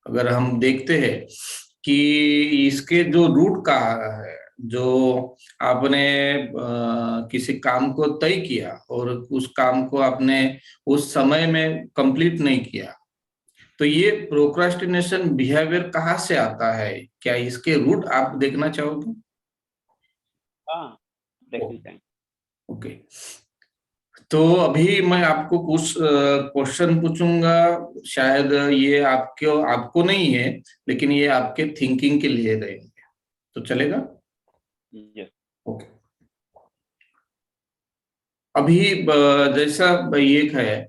अगर हम देखते हैं कि इसके जो रूट कहाँ है, जो आपने किसी काम को तय किया और उस काम को आपने उस समय में कंप्लीट नहीं किया, तो ये प्रोक्रास्टिनेशन बिहेवियर कहाँ से आता है? क्या इसके रूट आप देखना चाहोगे? हाँ, देखनी चाहिए। ओके, तो अभी मैं आपको कुछ क्वेश्चन पूछूंगा, शायद ये आपको नहीं है, लेकिन ये आपके थिंकिंग के लिए रहेंगे, तो चलेगा? यस। ओके, अभी जैसा ये है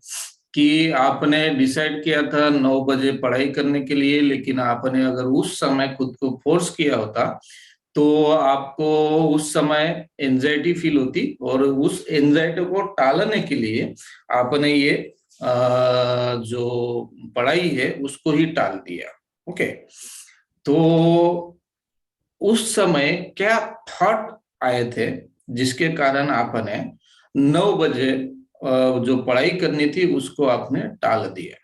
कि आपने डिसाइड किया था 9 बजे पढ़ाई करने के लिए, लेकिन आपने अगर उस समय खुद को फोर्स किया होता तो आपको उस समय एंजाइटी फील होती, और उस एंजाइटी को टालने के लिए आपने ये जो पढ़ाई है उसको ही टाल दिया। ओके, तो उस समय क्या थॉट आए थे जिसके कारण आपने 9 बजे जो पढ़ाई करनी थी उसको आपने टाल दिया?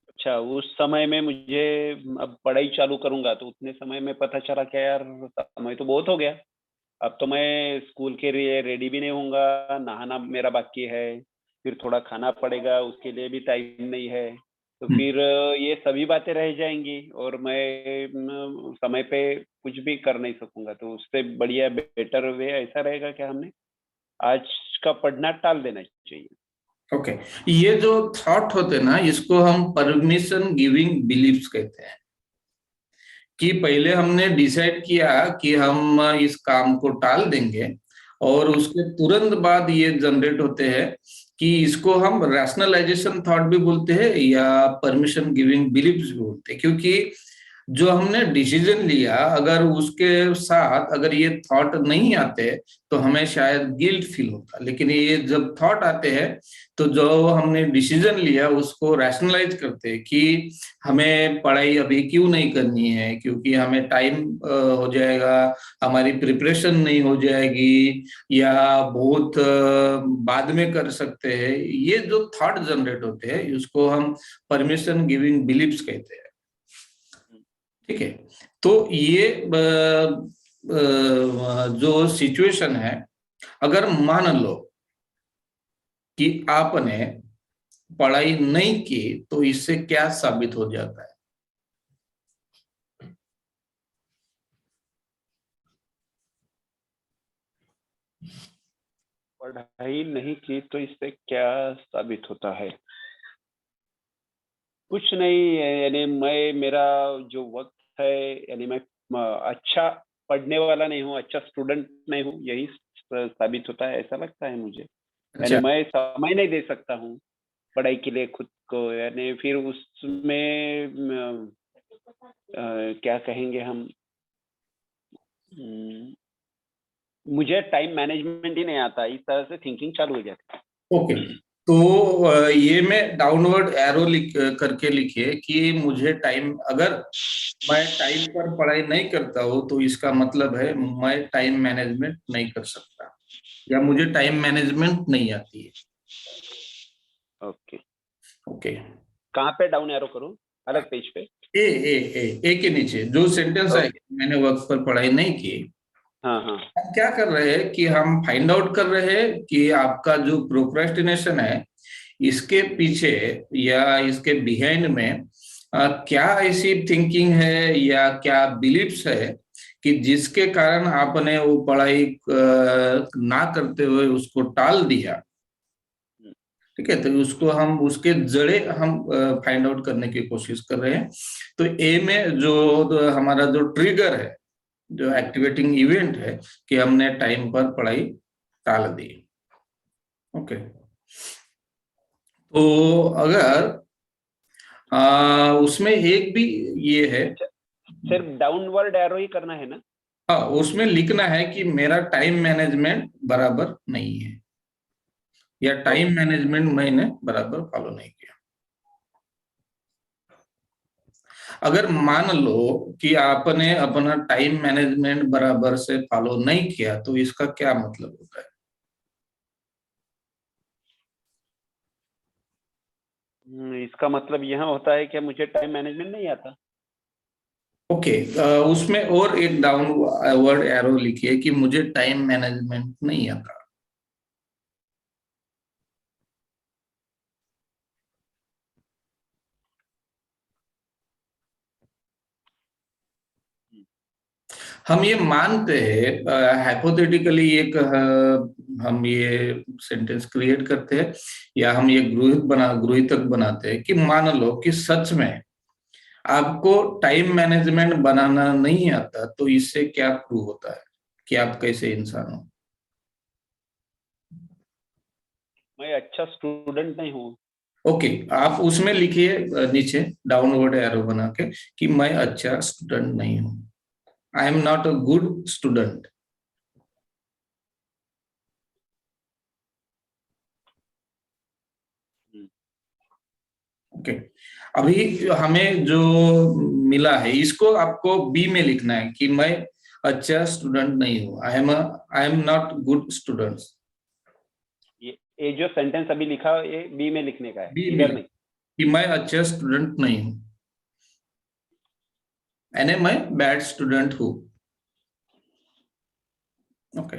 अच्छा, उस समय में मुझे अब पढ़ाई चालू करूंगा तो उतने समय में पता चला क्या यार, समय तो बहुत हो गया, अब तो मैं स्कूल के लिए रेडी भी नहीं होऊंगा, नहाना मेरा बाकी है, फिर थोड़ा खाना पड़ेगा, उसके लिए भी टाइम नहीं है, तो फिर ये सभी बातें रह जाएंगी और मैं समय पे कुछ भी कर नहीं सकूंगा। तो उससे बढ़िया बेटर वे ऐसा रहेगा कि हमने आज का पढ़ना टाल देना चाहिए। ओके, ये जो थॉट होते ना, इसको हम परमिशन गिविंग बिलीव्स कहते हैं, कि पहले हमने डिसाइड किया कि हम इस काम को टाल देंगे, और उसके तुरंत बाद ये जनरेट होते हैं कि इसको हम रैशनलाइजेशन थॉट भी बोलते हैं या परमिशन गिविंग बिलीव्स भी बोलते हैं, क्योंकि जो हमने डिसीजन लिया अगर उसके साथ अगर ये थॉट नहीं आते तो हमें शायद गिल्ट फील होता, लेकिन ये जब थॉट आते हैं तो जो हमने डिसीजन लिया उसको रैशनलाइज करते हैं कि हमें पढ़ाई अभी क्यों नहीं करनी है, क्योंकि हमें टाइम हो जाएगा, हमारी प्रिपरेशन नहीं हो जाएगी, या बहुत बाद में कर सकते हैं। ये जो थॉट जनरेट होते हैं उसको हम परमिशन गिविंग बिलीव्स कहते हैं। ठीक है, तो ये जो सिचुएशन है, अगर मान लो कि आपने पढ़ाई नहीं की तो इससे क्या साबित हो जाता है? पढ़ाई नहीं की तो इससे क्या साबित होता है? कुछ नहीं, यानी मेरा जो वक्त है, यानी मैं अच्छा पढ़ने वाला नहीं हूँ, अच्छा स्टूडेंट नहीं हूँ, यही साबित होता है, ऐसा लगता है मुझे। यानी मैं समय नहीं दे सकता हूँ पढ़ाई के लिए खुद को, यानी फिर उसमें क्या कहेंगे हम, मुझे टाइम मैनेजमेंट ही नहीं आता, इस तरह से थिंकिंग चालू हो जाती है। ओके, तो ये में डाउनवर्ड एरो करके लिखिए कि मुझे टाइम, अगर मैं टाइम पर पढ़ाई नहीं करता हूँ तो इसका मतलब है मैं टाइम मैनेजमेंट नहीं कर सकता या मुझे टाइम मैनेजमेंट नहीं आती है। ओके ओके, कहाँ पे डाउन एरो करूं? अलग पेज पे? ए के नीचे जो सेंटेंस है, मैंने वक्त पर पढ़ाई नहीं की। हाँ। हम क्या कर रहे हैं कि हम फाइंड आउट कर रहे हैं कि आपका जो प्रोक्रेस्टिनेशन है, इसके पीछे या इसके बिहाइंड में क्या ऐसी थिंकिंग है या क्या बिलीफ्स है कि जिसके कारण आपने वो पढ़ाई ना करते हुए उसको टाल दिया। ठीक है, तो उसको हम, उसके जड़े हम फाइंड आउट करने की कोशिश कर रहे हैं। तो ए में जो हमारा जो ट्रिगर है, जो एक्टिवेटिंग इवेंट है कि हमने टाइम पर पढ़ाई टाल दी। ओके, तो अगर उसमें एक भी ये है, सिर्फ डाउनवर्ड एरो ही करना है ना? हाँ, उसमें लिखना है कि मेरा टाइम मैनेजमेंट बराबर नहीं है या टाइम मैनेजमेंट मैंने बराबर फॉलो नहीं किया। अगर मान लो कि आपने अपना टाइम मैनेजमेंट बराबर से फॉलो नहीं किया तो इसका क्या मतलब होता है? इसका मतलब यह होता है कि मुझे टाइम मैनेजमेंट नहीं आता। ओके, उसमें और एक डाउनवर्ड एरो लिखिए कि मुझे टाइम मैनेजमेंट नहीं आता। हम ये मानते हैं, हाइपोथेटिकली एक हम ये सेंटेंस क्रिएट करते हैं या हम ये गृहीतक बनाते हैं कि मान लो कि सच में आपको टाइम मैनेजमेंट बनाना नहीं आता, तो इससे क्या प्रूव होता है कि आप कैसे इंसान हो? मैं अच्छा स्टूडेंट नहीं हूँ। ओके, आप उसमें लिखिए नीचे डाउनवर्ड एरो बना के कि मैं अच्छा स्टूडेंट नहीं हूँ, I am not a good student. Okay, अभी हमें जो मिला है इसको आपको बी में लिखना है कि मैं अच्छा स्टूडेंट नहीं हूँ, I am not good student. ये जो सेंटेंस अभी लिखा ये बी में लिखने का है, बी इधर में नहीं कि मैं अच्छा स्टूडेंट नहीं हूँ, यानी मैं बैड स्टूडेंट हूँ। ओके,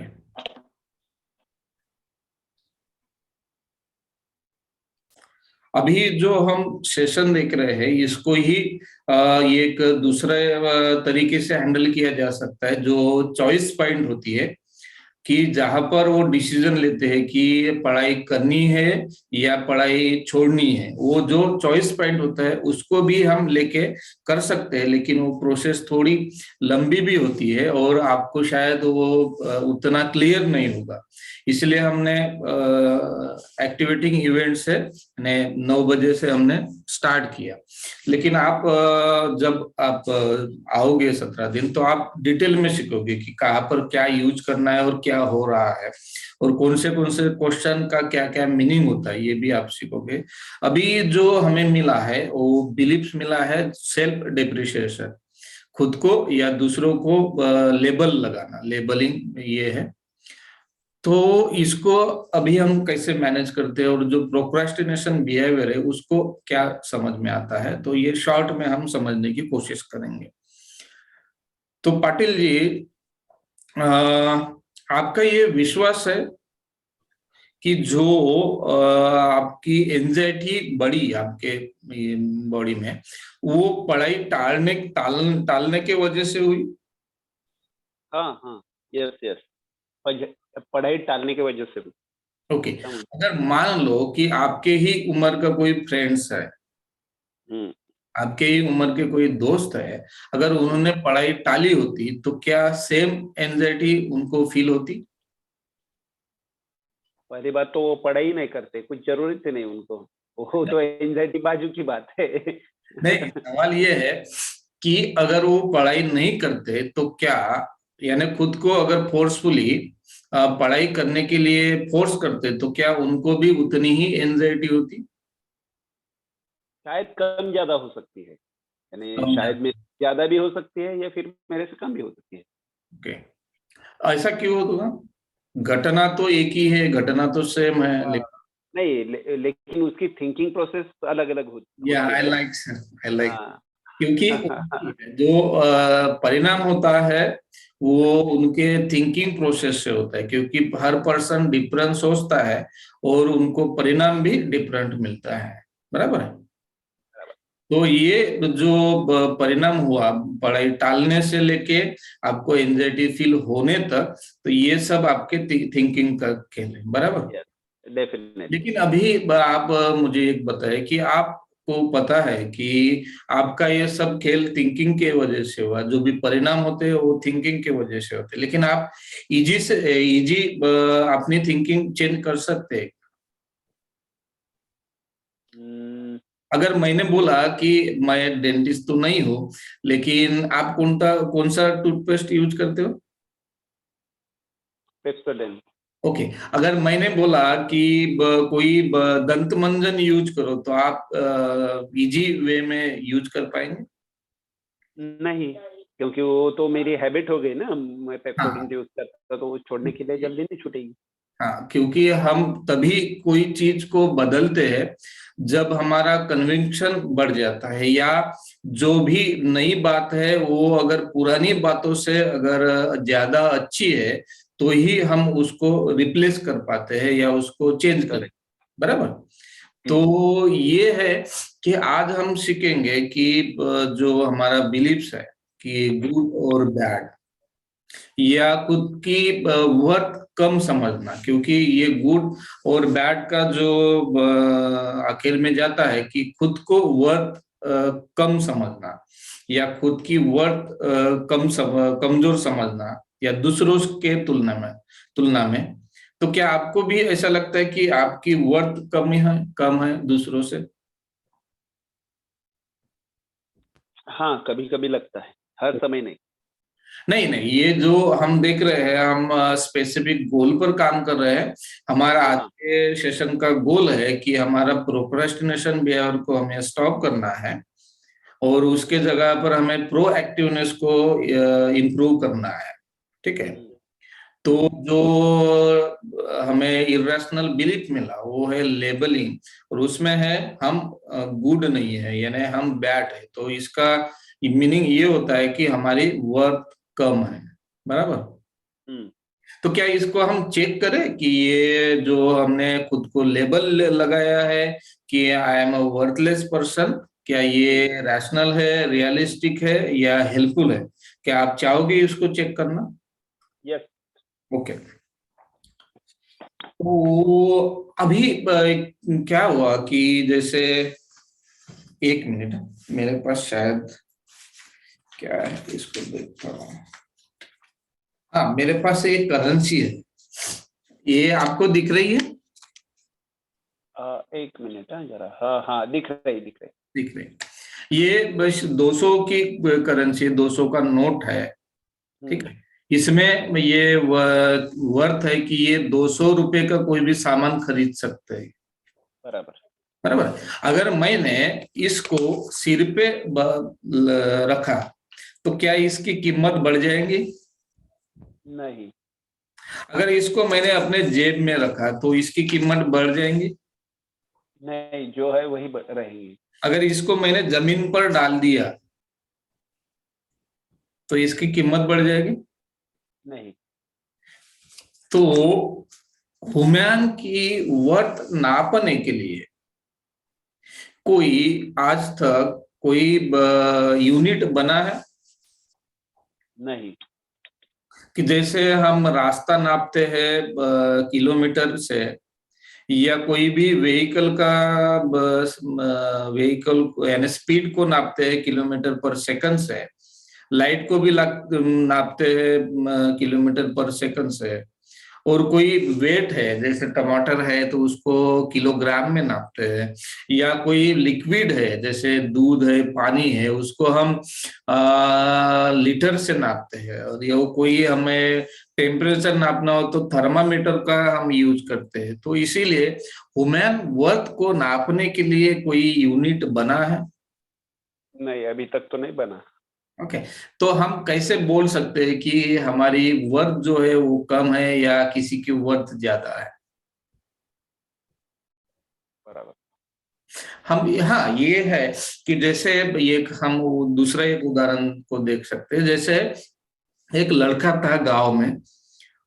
अभी जो हम सेशन देख रहे हैं इसको ही ये एक दूसरे तरीके से हैंडल किया जा सकता है, जो चॉइस पॉइंट होती है कि जहां पर वो डिसीजन लेते हैं कि पढ़ाई करनी है या पढ़ाई छोड़नी है, वो जो चॉइस पॉइंट होता है उसको भी हम लेके कर सकते हैं, लेकिन वो प्रोसेस थोड़ी लंबी भी होती है और आपको शायद वो उतना क्लियर नहीं होगा। इसलिए हमने एक्टिवेटिंग इवेंट से 9 बजे से हमने स्टार्ट किया, लेकिन आप जब आप आओगे 17 दिन तो आप डिटेल में सीखोगे कि कहाँ पर क्या यूज करना है और क्या हो रहा है और कौन से क्वेश्चन का क्या क्या मीनिंग होता है, ये भी आप सीखोगे। अभी जो हमें मिला है वो बिलीफ्स मिला है, सेल्फ डिप्रिसिएशन, खुद को या दूसरों को लेबल लगाना, लेबलिंग ये है। तो इसको अभी हम कैसे मैनेज करते हैं और जो प्रोक्रेस्टिनेशन बिहेवियर है उसको क्या समझ में आता है, तो ये शॉर्ट में हम समझने की कोशिश करेंगे। तो पाटिल जी, आपका ये विश्वास है कि जो आपकी एंजाइटी बढ़ी आपके बॉडी में, वो पढ़ाई टालने के वजह से हुई? हाँ हाँ, यस यस, पढ़ाई टालने की वजह से हुई। ओके, अगर मान लो कि आपके ही उम्र का कोई फ्रेंड्स है, आपके ही उम्र के कोई दोस्त है, अगर उन्होंने पढ़ाई टाली होती तो क्या सेम एंजाइटी उनको फील होती? पहली बात तो वो पढ़ाई नहीं करते, कुछ जरूरत ही नहीं उनको, वो तो एंजाइटी बाजू की बात है। नहीं, सवाल ये है कि अगर वो पढ़ाई नहीं करते तो क्या, यानी खुद को अगर फोर्सफुली पढ़ाई करने के लिए फोर्स करते तो क्या उनको भी उतनी ही एंजाइटी होती? शायद कम ज्यादा हो सकती है, यानी शायद मेरे ज्यादा भी हो सकती है या फिर मेरे से कम भी हो सकती है। ओके, ऐसा क्यों होगा? घटना तो एक ही है, घटना तो सेम है, नहीं, लेकिन उसकी थिंकिंग प्रोसेस अलग अलग होती है। आई लाइक क्योंकि जो परिणाम होता है वो उनके थिंकिंग प्रोसेस से होता है, क्योंकि हर पर्सन डिफरेंट सोचता है और उनको परिणाम भी डिफरेंट मिलता है, बराबर है? तो ये जो परिणाम हुआ पढ़ाई टालने से लेके आपको एंजाइटी फील होने तक, तो ये सब आपके थिंकिंग का खेल है, बराबर? डेफिनेटली। लेकिन अभी आप मुझे एक बताएं कि आपको पता है कि आपका ये सब खेल थिंकिंग के वजह से हुआ, जो भी परिणाम होते हैं वो थिंकिंग के वजह से होते हैं, लेकिन आप इजी अपनी थिंकिंग चेंज कर सकते हैं। अगर मैंने बोला कि मैं डेंटिस्ट तो नहीं हूँ, लेकिन आप कौन सा टूथपेस्ट यूज करते हो? पेप्सोडेंट। ओके, अगर मैंने बोला कि कोई दंत मंजन यूज करो तो आप इजी वे में यूज कर पाएंगे? नहीं, क्योंकि वो तो मेरी हैबिट हो गई ना, मैं पेप्सोडेंट हाँ, यूज करता तो वो छोड़ने के लिए जल्दी नहीं छूटेगी। हाँ, क्योंकि हम तभी कोई चीज को बदलते हैं जब हमारा कन्विक्शन बढ़ जाता है, या जो भी नई बात है वो अगर पुरानी बातों से अगर ज्यादा अच्छी है तो ही हम उसको रिप्लेस कर पाते हैं या उसको चेंज करें, बराबर? तो ये है कि आज हम सीखेंगे कि जो हमारा बिलीफ्स है कि गुड और बैड, या खुद की वर्थ कम समझना, क्योंकि ये गुड और बैड का जो आखिर में जाता है कि खुद को वर्थ कम समझना, या खुद की वर्थ कमजोर समझना, या दूसरों के तुलना में। तो क्या आपको भी ऐसा लगता है कि आपकी वर्थ कम है दूसरों से? हाँ, कभी कभी लगता है, हर समय नहीं। नहीं, ये जो हम देख रहे हैं, हम स्पेसिफिक गोल पर काम कर रहे हैं। हमारा आज के सेशन का गोल है कि हमारा प्रोक्रेस्टिनेशन बिहेवियर को हमें स्टॉप करना है और उसके जगह पर हमें प्रोएक्टिवनेस को इम्प्रूव करना है, ठीक है? तो जो हमें इरेशनल बिलीफ मिला वो है लेबलिंग, और उसमें है हम गुड नहीं है यानी हम बैड है, तो इसका मीनिंग ये होता है कि हमारी वर्थ कम है, बराबर? तो क्या इसको हम चेक करें कि ये जो हमने खुद को लेबल लगाया है कि I am a worthless person, क्या ये रैशनल है, रियलिस्टिक है या हेल्पफुल है? क्या आप चाहोगे इसको चेक करना? यस। ओके, तो अभी क्या हुआ कि जैसे, एक मिनट, मेरे पास शायद क्या है, इसको देखता हूँ। हाँ, मेरे पास एक करेंसी है, ये आपको दिख रही है? एक मिनट, जरा। हाँ हाँ, दिख रही। ये बस 200 की करेंसी, 200 का नोट है, ठीक है? इसमें ये वर्थ है कि ये 200 रुपए का कोई भी सामान खरीद सकते हैं, बराबर? अगर मैंने इसको सिर पे रखा तो क्या इसकी कीमत बढ़ जाएगी? नहीं। अगर इसको मैंने अपने जेब में रखा तो इसकी कीमत बढ़ जाएगी? नहीं, जो है वही रहेगी। अगर इसको मैंने जमीन पर डाल दिया तो इसकी कीमत बढ़ जाएगी? नहीं। तो ह्यूमन की वर्थ नापने के लिए कोई आज तक कोई यूनिट बना है? नहीं। कि जैसे हम रास्ता नापते हैं किलोमीटर से, या कोई भी व्हीकल का व्हीकल यानी स्पीड को नापते हैं किलोमीटर पर सेकंड से, लाइट को भी नापते हैं किलोमीटर पर सेकंड से, और कोई वेट है जैसे टमाटर है तो उसको किलोग्राम में नापते हैं, या कोई लिक्विड है जैसे दूध है, पानी है, उसको हम लीटर से नापते हैं, और या कोई हमें टेम्परेचर नापना हो तो थर्मामीटर का हम यूज करते हैं। तो इसीलिए ह्यूमन वर्थ को नापने के लिए कोई यूनिट बना है? नहीं, अभी तक तो नहीं बना। ओके, तो हम कैसे बोल सकते हैं कि हमारी वर्थ जो है वो कम है या किसी की वर्थ ज्यादा है? बराबर। हम, हाँ, ये है कि जैसे ये हम दूसरा एक उदाहरण को देख सकते हैं। जैसे एक लड़का था गांव में,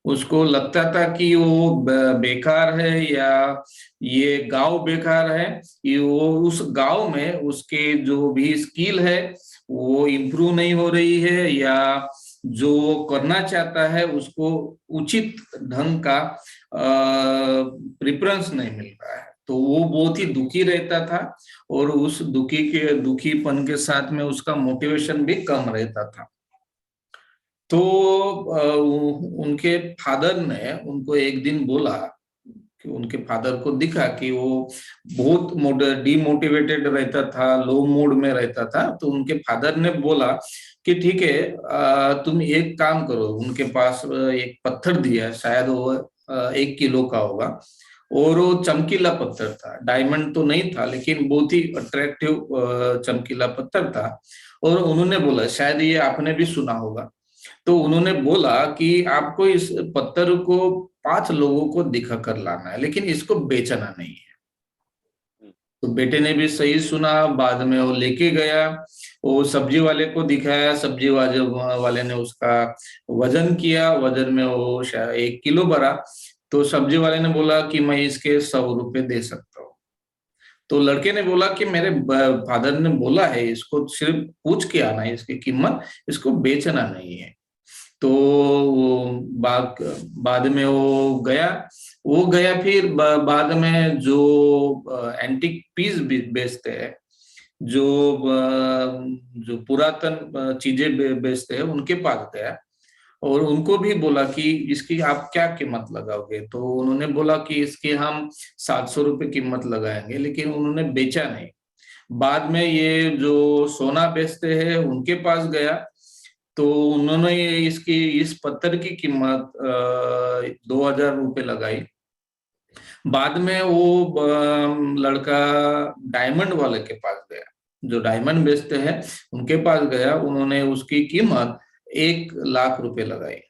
उसको लगता था कि वो बेकार है, या ये गांव बेकार है, ये वो उस गांव में उसके जो भी स्किल है वो इम्प्रूव नहीं हो रही है, या जो वो करना चाहता है उसको उचित ढंग का प्रेफरेंस नहीं मिल रहा है। तो वो बहुत ही दुखी रहता था, और उस दुखीपन के साथ में उसका मोटिवेशन भी कम रहता था। तो उनके फादर ने उनको एक दिन बोला कि उनके फादर को दिखा कि वो बहुत डिमोटिवेटेड रहता था, लो मूड में रहता था। तो उनके फादर ने बोला कि ठीक है, तुम एक काम करो। उनके पास एक पत्थर दिया, शायद वो 1 किलो का होगा, और वो चमकीला पत्थर था, डायमंड तो नहीं था लेकिन बहुत ही अट्रैक्टिव चमकीला पत्थर था। और उन्होंने बोला, शायद ये आपने भी सुना होगा, तो उन्होंने बोला कि आपको इस पत्थर को 5 लोगों को दिखा कर लाना है, लेकिन इसको बेचना नहीं है। तो बेटे ने भी सही सुना, बाद में वो लेके गया, वो सब्जी वाले को दिखाया, सब्जी वाले ने उसका वजन किया, वजन में वो शायद 1 किलो भरा। तो सब्जी वाले ने बोला कि मैं इसके 100 रुपए दे सकता हूँ। तो लड़के ने बोला कि मेरे फादर ने बोला है इसको सिर्फ पूछ के आना है इसकी कीमत, इसको बेचना नहीं है। तो बाद में वो गया फिर बाद में जो एंटीक पीस बेचते हैं, जो पुरातन चीजें बेचते हैं, उनके पास गया और उनको भी बोला कि इसकी आप क्या कीमत लगाओगे। तो उन्होंने बोला कि इसकी हम 700 रुपए कीमत लगाएंगे, लेकिन उन्होंने बेचा नहीं। बाद में ये जो सोना बेचते हैं उनके पास गया, तो उन्होंने इस पत्थर की कीमत 2000 रुपए लगाई। बाद में वो लड़का डायमंड वाले के पास गया, जो डायमंड बेचते हैं उनके पास गया, उन्होंने उसकी कीमत 1 लाख रुपए लगाई।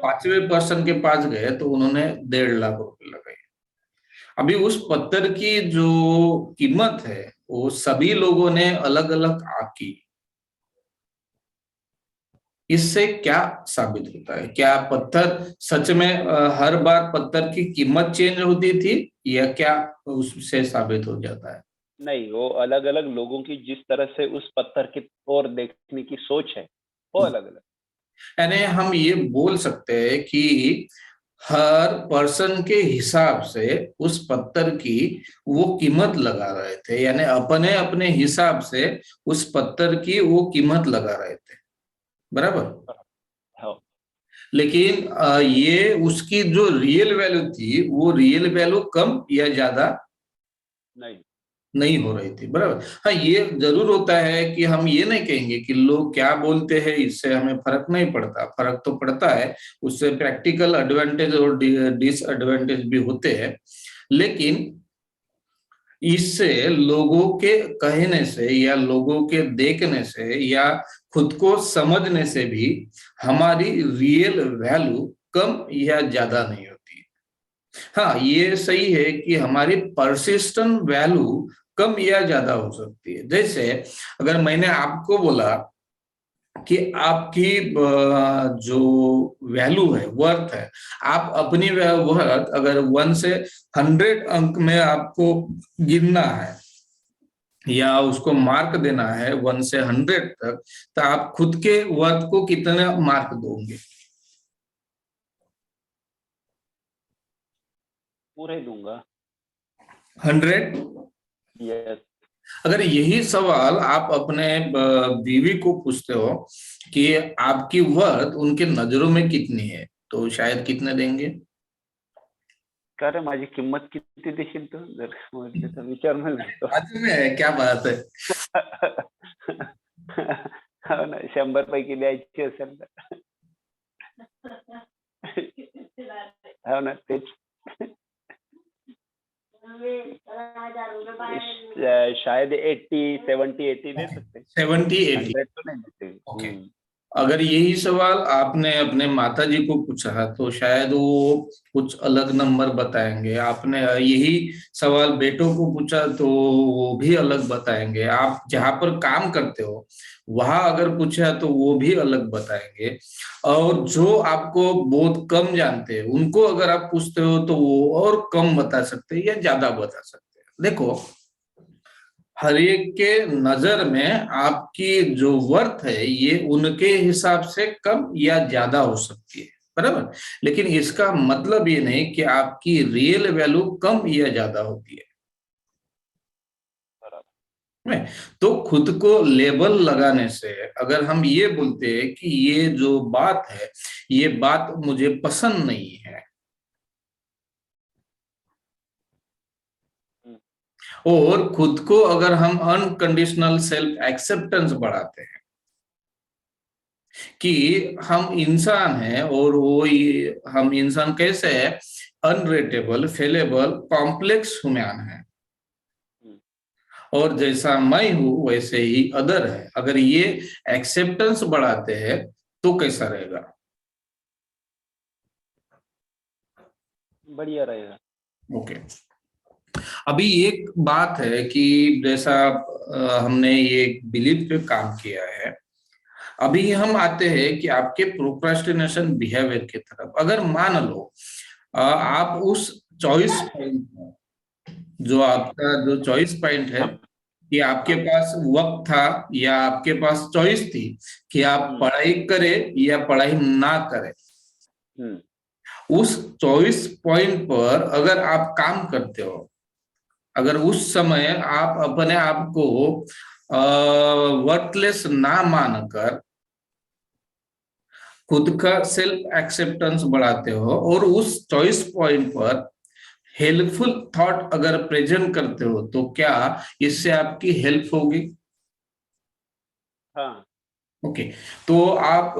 5वें पर्सन के पास गए तो उन्होंने 1.5 लाख रुपए लगाए। अभी उस पत्थर की जो कीमत है वो सभी लोगों ने अलग अलग आंकी। इससे क्या साबित होता है? क्या पत्थर सच में हर बार पत्थर की कीमत चेंज होती थी, या क्या उससे साबित हो जाता है? नहीं, वो अलग अलग लोगों की जिस तरह से उस पत्थर की ओर देखने की सोच है वो अलग अलग। यानी हम ये बोल सकते हैं कि हर पर्सन के हिसाब से उस पत्थर की वो कीमत लगा रहे थे, यानी अपने अपने हिसाब से उस पत्थर की वो कीमत लगा रहे थे, बराबर। हाँ। लेकिन ये उसकी जो रियल वैल्यू थी वो रियल वैल्यू कम या ज्यादा नहीं हो रही थी, बराबर। हाँ, ये जरूर होता है कि हम ये नहीं कहेंगे कि लोग क्या बोलते हैं इससे हमें फर्क नहीं पड़ता, फर्क तो पड़ता है, उससे प्रैक्टिकल एडवांटेज और डिसएडवांटेज भी होते हैं। लेकिन इससे लोगों के कहने से या लोगों के देखने से या खुद को समझने से भी हमारी रियल वैल्यू कम या ज्यादा नहीं होती। हाँ, ये सही है कि हमारी परसिस्टेंट वैल्यू कम या ज्यादा हो सकती है। जैसे अगर मैंने आपको बोला कि आपकी जो वैल्यू है, वर्थ है, आप अपनी वर्थ अगर 1 से 100 अंक में आपको गिनना है या उसको मार्क देना है 1 से 100 तक, तो आप खुद के वर्थ को कितने मार्क दोगे? पूरे दूंगा। 100? यस। अगर यही सवाल आप अपने बीवी को पूछते हो कि आपकी वर्थ उनके नजरों में कितनी है, तो शायद कितने देंगे? कारण माझी किंमत किती देशील तू? जर म्हटलं तर विचार नाही लागतो. बाजू में है, क्या बात है. हो ना, 100 पैकी द्यायची असेल तर. हो ना, तेच. शायद 80, 70, 80 दे सकते. 70, 80. 100 तो नहीं देते. ओके. अगर यही सवाल आपने अपने माताजी को पूछा तो शायद वो कुछ अलग नंबर बताएंगे. आपने यही सवाल बेटों को पूछा तो वो भी अलग बताएंगे. आप जहां पर काम करते हो वहां अगर पूछा तो वो भी अलग बताएंगे. और जो आपको बहुत कम जानते हैं उनको अगर आप पूछते हो तो वो और कम बता सकते हैं या ज्यादा बता सकते हैं. देखो, हर एक के नजर में आपकी जो वर्थ है ये उनके हिसाब से कम या ज्यादा हो सकती है, बराबर. लेकिन इसका मतलब ये नहीं कि आपकी रियल वैल्यू कम या ज्यादा होती है. तो खुद को लेबल लगाने से अगर हम ये बोलते हैं कि ये जो बात है ये बात मुझे पसंद नहीं है, और खुद को अगर हम अनकंडीशनल सेल्फ एक्सेप्टेंस बढ़ाते हैं कि हम इंसान हैं और वो हम इंसान कैसे है, अनरेटेबल, फेलेबल, कॉम्प्लेक्स ह्यूमन है, और जैसा मैं हूं वैसे ही अदर है. अगर ये एक्सेप्टेंस बढ़ाते हैं तो कैसा रहेगा? बढ़िया रहेगा. ओके. अभी एक बात है कि जैसा हमने ये बिलीफ पे काम किया है, अभी हम आते हैं कि आपके प्रोक्रास्टिनेशन बिहेवियर की तरफ. अगर मान लो आप उस चॉइस पॉइंट, जो आपका जो चॉइस पॉइंट है कि आपके पास वक्त था या आपके पास चॉइस थी कि आप पढ़ाई करें या पढ़ाई ना करें, उस चॉइस पॉइंट पर अगर आप काम करते हो, अगर उस समय आप अपने आप को वर्थलेस ना मानकर खुद का सेल्फ एक्सेप्टेंस बढ़ाते हो और उस चॉइस पॉइंट पर हेल्पफुल थॉट अगर प्रेजेंट करते हो, तो क्या इससे आपकी हेल्प होगी? हाँ. ओके. तो आप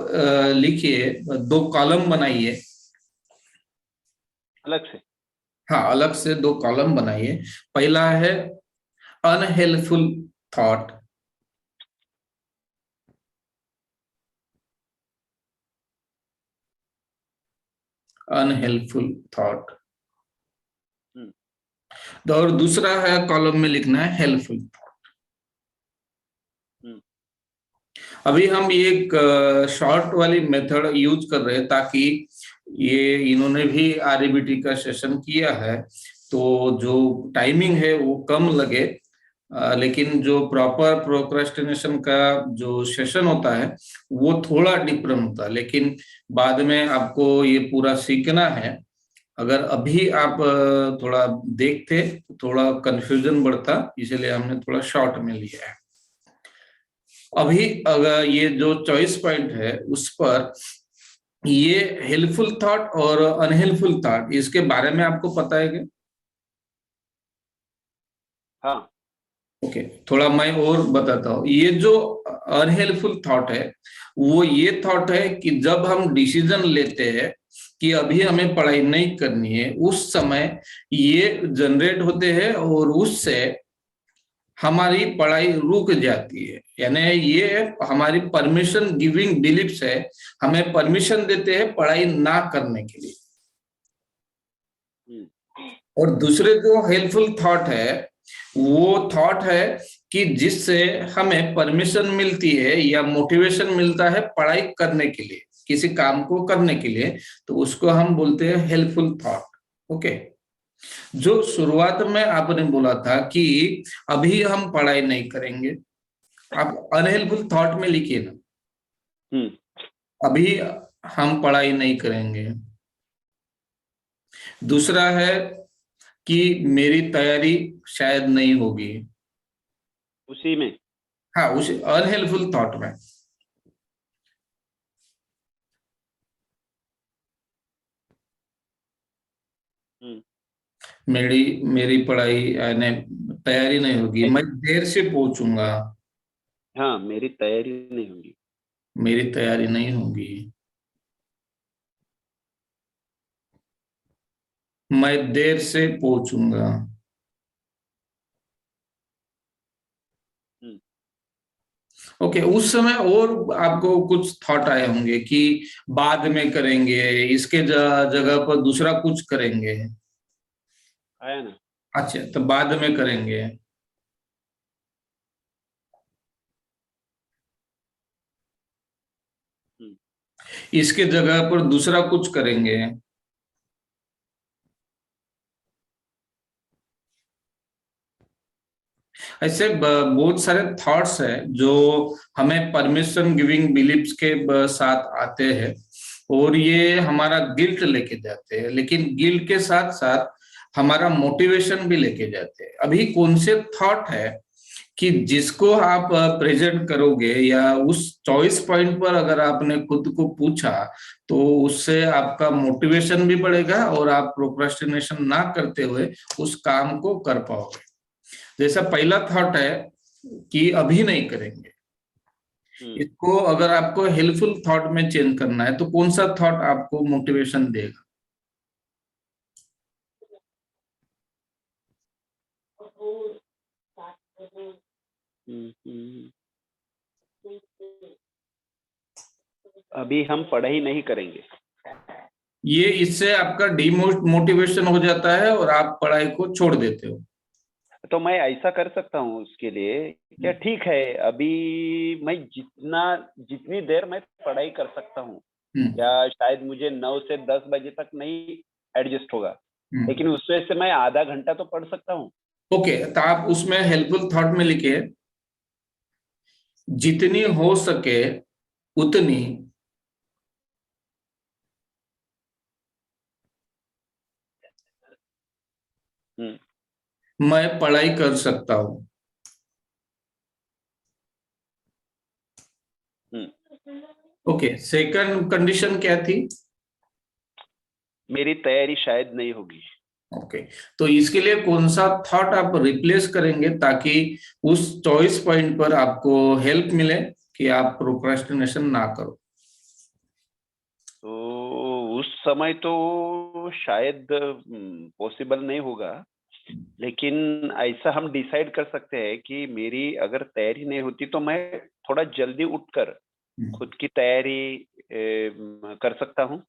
लिखिए, 2 कॉलम बनाइए अलग से. हाँ, अलग से 2 कॉलम बनाइए. पहला है अनहेल्पफुल थॉट, अनहेल्पफुल थॉट, और दूसरा है कॉलम में लिखना है हेल्पफुल थॉट. अभी हम एक शॉर्ट वाली मेथड यूज कर रहे हैं ताकि ये इन्होंने भी आरईबीटी का सेशन किया है तो जो टाइमिंग है वो कम लगे, लेकिन जो प्रॉपर प्रोक्रेस्टिनेशन का जो सेशन होता है वो थोड़ा डिफरेंट होता है. लेकिन बाद में आपको ये पूरा सीखना है. अगर अभी आप थोड़ा देखते तो थोड़ा कंफ्यूजन बढ़ता, इसलिए हमने थोड़ा शॉर्ट में लिया है. अभी अगर ये जो चॉइस पॉइंट है उस पर ये हेल्पफुल थॉट और अनहेल्पफुल थॉट, इसके बारे में आपको पता है क्या? हाँ. ओके. थोड़ा मैं और बताता हूँ. ये जो अनहेल्पफुल थॉट है वो ये थॉट है कि जब हम डिसीजन लेते हैं कि अभी हमें पढ़ाई नहीं करनी है, उस समय ये जनरेट होते हैं और उससे हमारी पढ़ाई रुक जाती है. यानी ये हमारी परमिशन गिविंग बिलीफ्स है, हमें परमिशन देते हैं पढ़ाई ना करने के लिए. और दूसरे जो हेल्पफुल थॉट है वो थॉट है कि जिससे हमें परमिशन मिलती है या मोटिवेशन मिलता है पढ़ाई करने के लिए, किसी काम को करने के लिए, तो उसको हम बोलते हैं हेल्पफुल थॉट। ओके, जो शुरुआत में आपने बोला था कि अभी हम पढ़ाई नहीं करेंगे, आप अनहेल्पफुल थॉट में लिखिए ना, अभी हम पढ़ाई नहीं करेंगे। दूसरा है कि मेरी तैयारी शायद नहीं होगी, उसी में, हाँ, उस अनहेल्पफुल थॉट में। मेरी पढ़ाई यानी तैयारी नहीं होगी, मैं देर से पहुंचूंगा। हाँ, मेरी तैयारी नहीं होगी, मेरी तैयारी नहीं होगी, मैं देर से पहुंचूंगा। ओके, उस समय और आपको कुछ थॉट आए होंगे कि बाद में करेंगे, इसके जगह पर दूसरा कुछ करेंगे। आया ना? अच्छा, तो बाद में करेंगे, इसके जगह पर दूसरा कुछ करेंगे। ऐसे बहुत सारे थॉट्स है जो हमें परमिशन गिविंग बिलीफ्स के साथ आते हैं और ये हमारा गिल्ट लेके जाते हैं, लेकिन गिल्ट के साथ साथ हमारा मोटिवेशन भी लेके जाते हैं। अभी कौन से थॉट है कि जिसको आप प्रेजेंट करोगे या उस चॉइस पॉइंट पर अगर आपने खुद को पूछा तो उससे आपका मोटिवेशन भी बढ़ेगा और आप प्रोक्रेस्टिनेशन ना करते हुए उस काम को कर पाओगे। जैसा पहला थॉट है कि अभी नहीं करेंगे, इसको अगर आपको हेल्पफुल थॉट में चेंज करना है तो कौन सा थॉट आपको मोटिवेशन देगा? अभी हम पढ़ाई नहीं करेंगे। ये इससे आपका डिमोटिवेशन हो जाता है और आप पढ़ाई को छोड़ देते हो। तो मैं ऐसा कर सकता हूँ उसके लिए, क्या ठीक है अभी मैं जितनी देर मैं पढ़ाई कर सकता हूँ, या शायद मुझे 9 से 10 बजे तक नहीं एडजस्ट होगा, लेकिन उस वजह से मैं आधा घंटा तो पढ़ सकता हूँ। ओके, तो आप उसमें हेल्पफुल थॉट में लिखिए, जितनी हो सके उतनी मैं पढ़ाई कर सकता हूँ। ओके, सेकंड कंडीशन क्या थी? मेरी तैयारी शायद नहीं होगी। ओके, तो इसके लिए कौन सा थॉट आप रिप्लेस करेंगे ताकि उस चॉइस पॉइंट पर आपको हेल्प मिले कि आप प्रोक्रेस्टिनेशन ना करो? तो उस समय तो शायद पॉसिबल नहीं होगा, लेकिन ऐसा हम डिसाइड कर सकते हैं कि मेरी अगर तैयारी नहीं होती तो मैं थोड़ा जल्दी उठकर खुद की तैयारी कर सकता हूँ,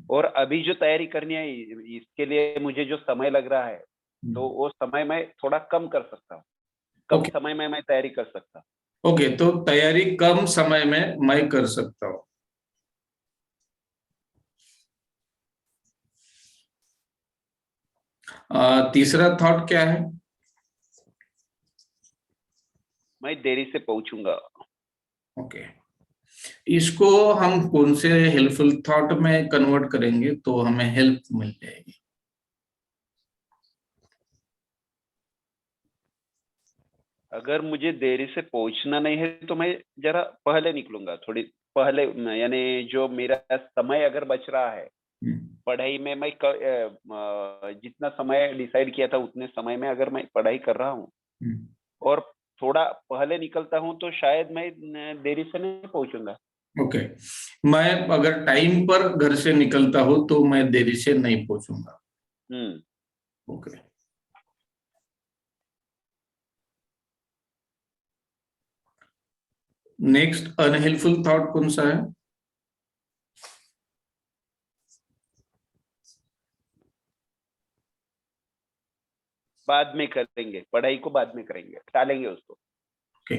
और अभी जो तैयारी करनी है इसके लिए मुझे जो समय लग रहा है तो वो समय मैं थोड़ा कम कर सकता हूँ, कम समय में मैं तैयारी कर सकता हूँ। ओके, तो तैयारी कम समय में मैं कर सकता हूँ। तीसरा थॉट क्या है? मैं देरी से पहुंचूंगा। ओके, इसको हम कौन से हेल्पफुल थॉट में कन्वर्ट करेंगे तो हमें हेल्प मिल जाएगी? अगर मुझे देरी से पहुंचना नहीं है तो मैं जरा पहले निकलूंगा, थोड़ी पहले, यानी जो मेरा समय अगर बच रहा है पढ़ाई में, मैं जितना समय डिसाइड किया था उतने समय में अगर मैं पढ़ाई कर रहा हूँ और थोड़ा पहले निकलता हूँ तो शायद मैं देरी से नहीं पहुंचूंगा। ओके, मैं अगर टाइम पर घर से निकलता हूँ तो मैं देरी से नहीं पहुंचूंगा। ओके, नेक्स्ट अनहेल्पफुल थॉट कौन सा है? बाद में करेंगे, पढ़ाई को बाद में करेंगे, टालेंगे उसको। ओके,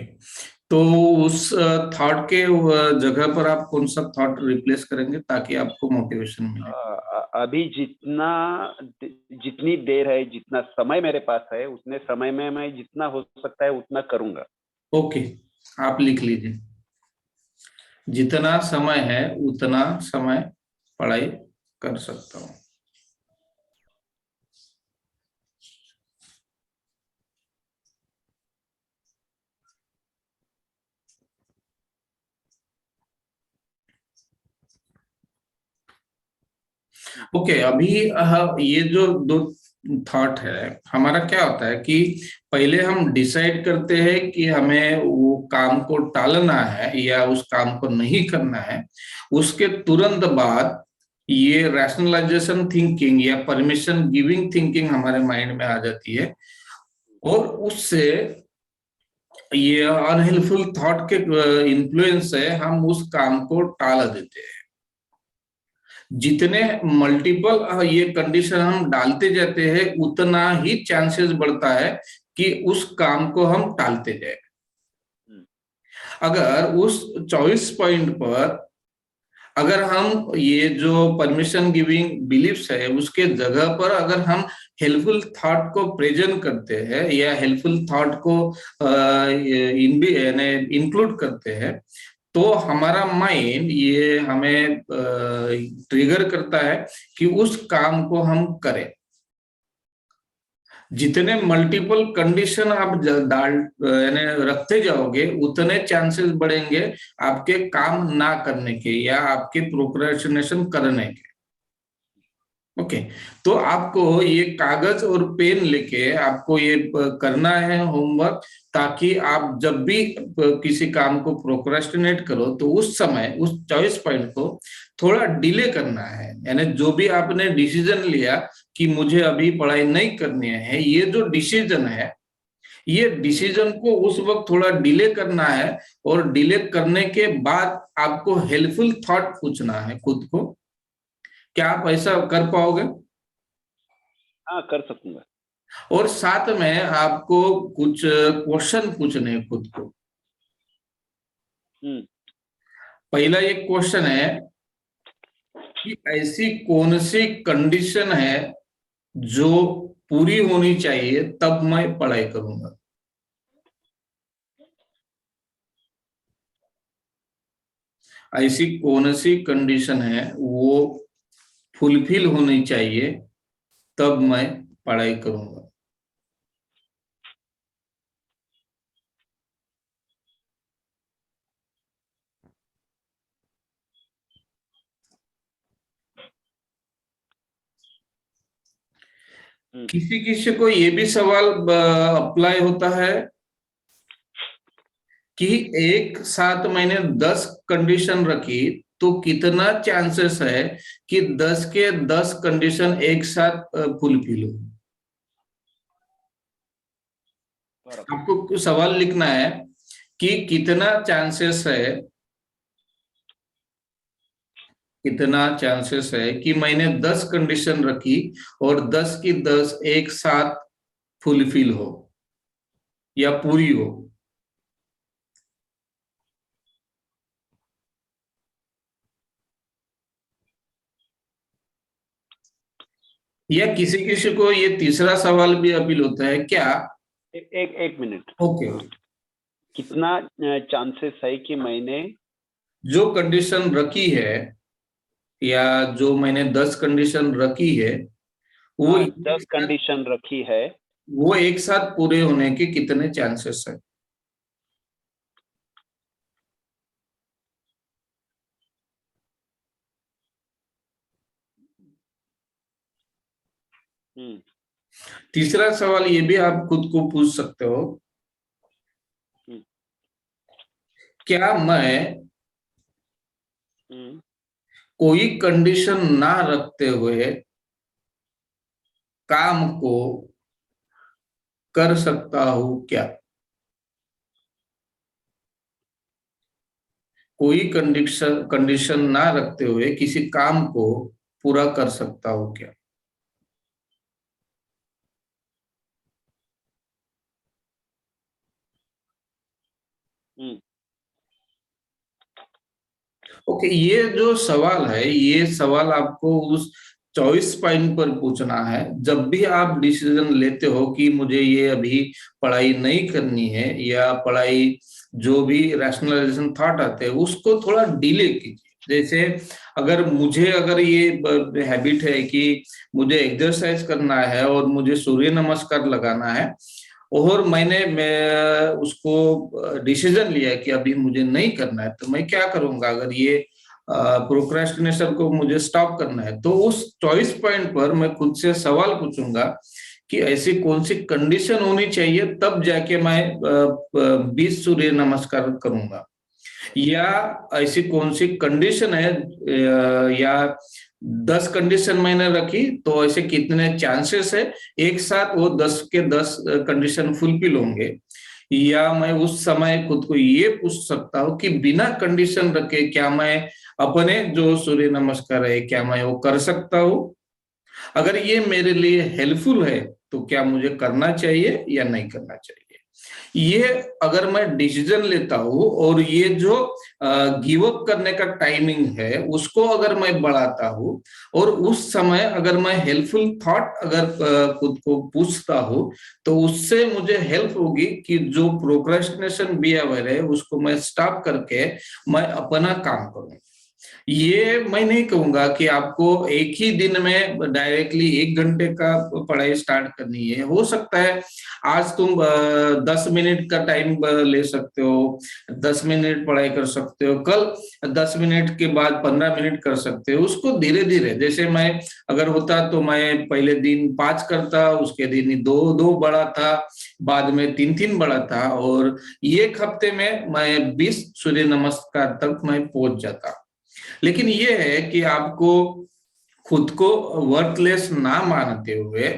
तो उस थॉट के जगह पर आप कौन सा थॉट रिप्लेस करेंगे ताकि आपको मोटिवेशन मिले? अभी जितनी देर है, जितना समय मेरे पास है, उतने समय में मैं जितना हो सकता है उतना करूंगा। ओके, आप लिख लीजिए, जितना समय है उतना समय पढ़ाई कर सकता हूँ। ओके, अभी ये जो दो थॉट है, हमारा क्या होता है कि पहले हम डिसाइड करते हैं कि हमें वो काम को टालना है या उस काम को नहीं करना है। उसके तुरंत बाद ये रैशनलाइजेशन थिंकिंग या परमिशन गिविंग थिंकिंग हमारे माइंड में आ जाती है, और उससे ये अनहेल्पफुल थॉट के इन्फ्लुएंस से हम उस काम को टाल देते हैं। जितने मल्टीपल ये कंडीशन हम डालते जाते हैं, उतना ही चांसेस बढ़ता है कि उस काम को हम टालते जाए। अगर उस चॉइस पॉइंट पर अगर हम ये जो परमिशन गिविंग बिलीफ्स है उसके जगह पर अगर हम हेल्पफुल थॉट को प्रेजेंट करते हैं या हेल्पफुल थॉट को इंक्लूड करते हैं, तो हमारा माइंड ये हमें ट्रिगर करता है कि उस काम को हम करें। जितने मल्टीपल कंडीशन आप यानी रखते जाओगे, उतने चांसेस बढ़ेंगे आपके काम ना करने के या आपके प्रोक्रेस्टिनेशन करने के। ओके, तो आपको ये कागज और पेन लेके आपको ये करना है होमवर्क, ताकि आप जब भी किसी काम को प्रोक्रेस्टिनेट करो तो उस समय उस चॉइस पॉइंट को थोड़ा डिले करना है। यानी जो भी आपने डिसीजन लिया कि मुझे अभी पढ़ाई नहीं करनी है, ये जो डिसीजन है, ये डिसीजन को उस वक्त थोड़ा डिले करना है, और डिले करने के बाद आपको हेल्पफुल थॉट पूछना है खुद को। क्या आप ऐसा कर पाओगे? हाँ, कर सकूंगा। और साथ में आपको कुछ क्वेश्चन पूछने हैं खुद को। पहला एक क्वेश्चन है कि ऐसी कौन सी कंडीशन है जो पूरी होनी चाहिए तब मैं पढ़ाई करूंगा। ऐसी कौन सी कंडीशन है वो फुलफिल होनी चाहिए तब मैं पढ़ाई करूंगा। किसी किसी को ये भी सवाल अप्लाई होता है कि एक साथ मैंने 10 कंडीशन रखी तो कितना चांसेस है कि 10 के 10 कंडीशन एक साथ फुलफिल हो। आपको सवाल लिखना है कि कितना चांसेस है कि मैंने 10 कंडीशन रखी और 10 की 10 एक साथ फुलफिल हो या पूरी हो। या किसी किसी को ये तीसरा सवाल भी अपील होता है क्या? एक मिनट। ओके, कितना चांसेस है कि मैंने जो कंडीशन रखी है या जो मैंने 10 कंडीशन रखी है वो 10 कंडीशन रखी है, वो एक साथ पूरे होने के कितने चांसेस है? तीसरा सवाल ये भी आप खुद को पूछ सकते हो, क्या मैं कोई कंडीशन ना रखते हुए काम को कर सकता हूं क्या? कोई कंडीशन ना रखते हुए किसी काम को पूरा कर सकता हूं क्या? ओके, ये जो सवाल है, ये सवाल आपको उस चॉइस पॉइंट पर पूछना है। जब भी आप डिसीजन लेते हो कि मुझे ये अभी पढ़ाई नहीं करनी है, या पढ़ाई जो भी रैशनलाइजेशन थॉट आते हैं उसको थोड़ा डिले कीजिए। जैसे अगर ये हैबिट है कि मुझे एक्सरसाइज करना है और मुझे सूर्य नमस्कार लगाना है, और मैं उसको डिसीजन लिया कि अभी मुझे नहीं करना है, तो मैं क्या करूंगा? अगर ये प्रोक्रेस्टिनेशन को मुझे स्टॉप करना है, तो उस चॉइस पॉइंट पर मैं खुद से सवाल पूछूंगा कि ऐसी कौन सी कंडीशन होनी चाहिए तब जाके मैं 20 सूर्य नमस्कार करूंगा, या ऐसी कौन सी कंडीशन है, या 10 कंडीशन मैंने रखी तो ऐसे कितने चांसेस है एक साथ वो 10 के 10 कंडीशन फुलफिल होंगे। या मैं उस समय खुद को ये पूछ सकता हूँ कि बिना कंडीशन रखे क्या मैं अपने जो सूर्य नमस्कार है क्या मैं वो कर सकता हूँ? अगर ये मेरे लिए हेल्पफुल है तो क्या मुझे करना चाहिए या नहीं करना चाहिए? ये अगर मैं डिसीजन लेता हूँ और ये जो गिव अप करने का टाइमिंग है उसको अगर मैं बढ़ाता हूँ, और उस समय अगर मैं हेल्पफुल थॉट अगर खुद को पूछता हूँ, तो उससे मुझे हेल्प होगी कि जो प्रोक्रेस्टिनेशन बिहेवियर है उसको मैं स्टॉप करके मैं अपना काम करूँ। ये मैं नहीं कहूंगा कि आपको एक ही दिन में डायरेक्टली 1 घंटे का पढ़ाई स्टार्ट करनी है। हो सकता है आज तुम 10 मिनट का टाइम ले सकते हो, 10 मिनट पढ़ाई कर सकते हो, कल 10 मिनट के बाद 15 मिनट कर सकते हो। उसको धीरे धीरे, जैसे मैं अगर होता तो मैं पहले दिन 5 करता, उसके दिन 2 बढ़ा था, बाद में 3 बढ़ा था, और 1 हफ्ते में मैं 20 सूर्य नमस्कार तक मैं पहुंच जाता। लेकिन ये है कि आपको खुद को वर्थलेस ना मानते हुए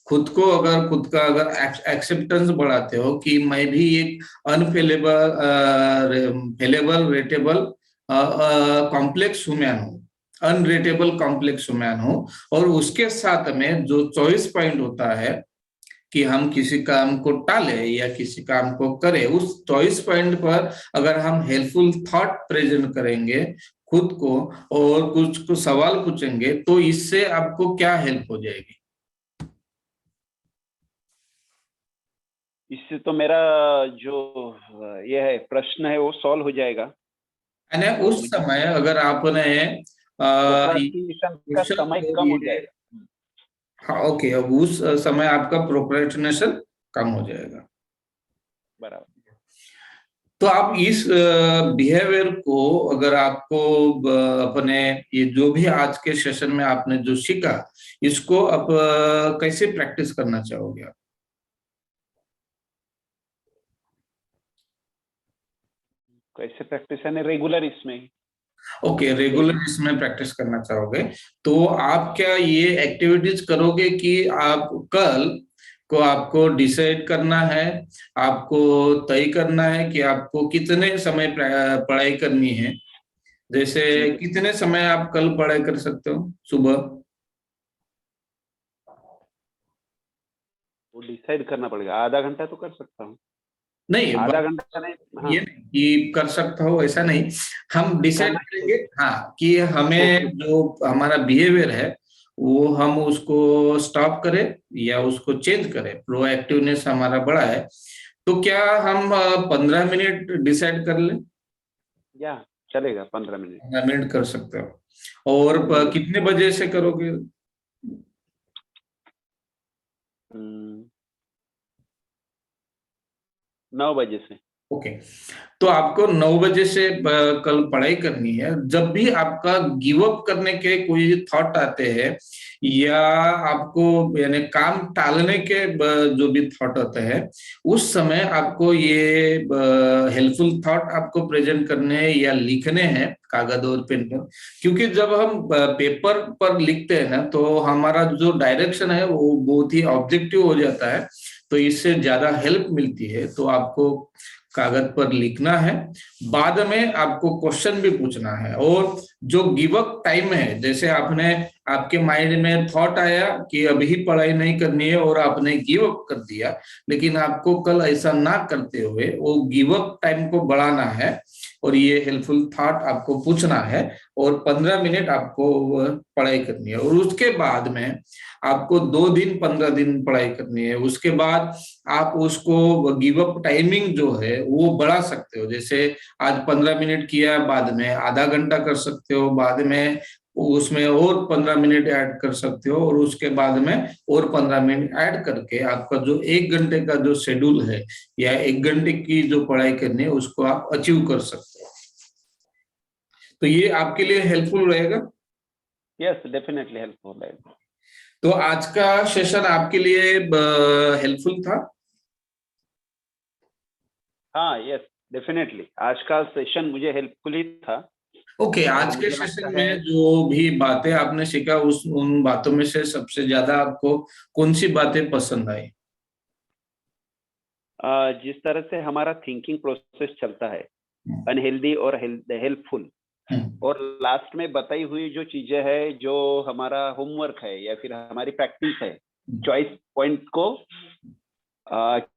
खुद का अगर एक्सेप्टेंस बढ़ाते हो कि मैं भी एक फेलेबल रेटेबल कॉम्प्लेक्स ह्यूमन हूँ, अनरेटेबल कॉम्प्लेक्स ह्यूमन हूँ, और उसके साथ में जो चॉइस पॉइंट होता है कि हम किसी काम को टाले या किसी काम को करें, उस चॉइस पॉइंट पर अगर हम हेल्पफुल थॉट प्रेजेंट करेंगे खुद को और कुछ सवाल पूछेंगे, तो इससे आपको क्या हेल्प हो जाएगी? इससे तो मेरा जो ये है प्रश्न है वो सॉल्व हो जाएगा। उस समय अगर आपने का समय कम हो जाएगा। हाँ, ओके, अब उस समय आपका प्रोक्रेस्टिनेशन कम हो जाएगा। बराबर। तो आप इस बिहेवियर को अगर आपको अपने ये जो भी आज के सेशन में आपने जो सीखा, इसको आप कैसे प्रैक्टिस करना चाहोगे आप? कैसे प्रैक्टिस है? रेगुलर इसमें। ओके, रेगुलर इसमें प्रैक्टिस करना चाहोगे, तो आप क्या ये एक्टिविटीज करोगे कि आप कल को आपको डिसाइड करना है, आपको तय करना है कि आपको कितने समय पढ़ाई करनी है? जैसे कितने समय आप कल पढ़ाई कर सकते हो सुबह? वो डिसाइड करना पड़ेगा। आधा घंटा तो कर सकता हूँ। नहीं, आधा घंटा नहीं। हाँ। ये नहीं कि कर सकता हो, ऐसा नहीं, हम डिसाइड करेंगे हाँ कि हमें जो हमारा बिहेवियर है वो हम उसको स्टॉप करें या उसको चेंज करें। प्रोएक्टिवनेस हमारा बड़ा है, तो क्या हम 15 मिनट डिसाइड कर लें? या चलेगा 15 मिनट। 15 मिनट कर सकते हो। और कितने बजे से करोगे? 9 बजे से। ओके, तो आपको 9 बजे से कल पढ़ाई करनी है। जब भी आपका गिव अप करने के कोई थॉट आते हैं या आपको यानी काम टालने के जो भी थॉट आते हैं, उस समय आपको ये हेल्पफुल थॉट आपको प्रेजेंट करने हैं या लिखने हैं कागज और पेन पर। क्योंकि जब हम पेपर पर लिखते हैं ना, तो हमारा जो डायरेक्शन है वो बहुत ही ऑब्जेक्टिव हो जाता है, तो इससे ज्यादा हेल्प मिलती है। तो आपको कागज पर लिखना है, बाद में आपको क्वेश्चन भी पूछना है, और जो गिव अप टाइम है, जैसे आपने आपके माइंड में थॉट आया कि अभी पढ़ाई नहीं करनी है और आपने गिव अप कर दिया, लेकिन आपको कल ऐसा ना करते हुए वो गिव अप टाइम को बढ़ाना है और ये हेल्पफुल थॉट आपको पूछना है और 15 मिनट आपको पढ़ाई करनी है। और उसके बाद में आपको 2 दिन 15 दिन पढ़ाई करनी है। उसके बाद आप उसको गिव अप टाइमिंग जो है वो बढ़ा सकते हो। जैसे आज 15 मिनट किया, बाद में आधा घंटा कर सकते हो, बाद में उसमें और 15 मिनट ऐड कर सकते हो और उसके बाद में और 15 मिनट ऐड करके आपका जो 1 घंटे का जो शेड्यूल है या 1 घंटे की जो पढ़ाई करनी है उसको आप अचीव कर सकते हो। तो ये आपके लिए हेल्पफुल रहेगा? यस, डेफिनेटली हेल्पफुल है। तो आज का सेशन आपके लिए हेल्पफुल था? हाँ, यस, डेफिनेटली आज का सेशन मुझे हेल्पफुल ही था। ओके, आज के सेशन में जो भी बातें आपने सीखा उन बातों में से सबसे ज्यादा आपको कौन सी बातें पसंद आई? जिस तरह से हमारा थिंकिंग प्रोसेस चलता है, अनहेल्दी और हेल्पफुल, और लास्ट में बताई हुई जो चीजें है, जो हमारा होमवर्क है या फिर हमारी प्रैक्टिस है, चॉइस पॉइंट को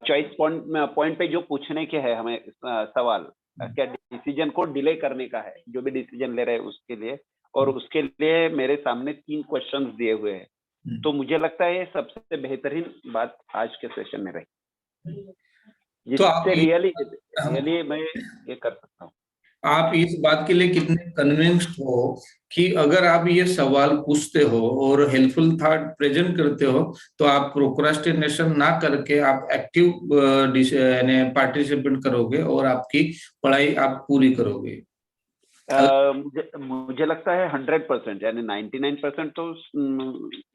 चॉइस पॉइंट पे जो पूछने के है हमें सवाल, क्या डिसीजन को डिले करने का है, जो भी डिसीजन ले रहे हैं उसके लिए, और उसके लिए मेरे सामने 3 क्वेश्चंस दिए हुए हैं। तो मुझे लगता है ये सबसे बेहतरीन बात आज के सेशन में रही, जिससे रियली मैं ये कर सकता हूँ। आप इस बात के लिए कितने कन्विंस्ड हो कि अगर आप ये सवाल पूछते हो और हेल्पफुल थॉट प्रेजेंट करते हो तो आप प्रोक्रास्टिनेशन ना करके आप एक्टिव पार्टिसिपेट करोगे और आपकी पढ़ाई आप पूरी करोगे? मुझे लगता है 100%, यानी 99% तो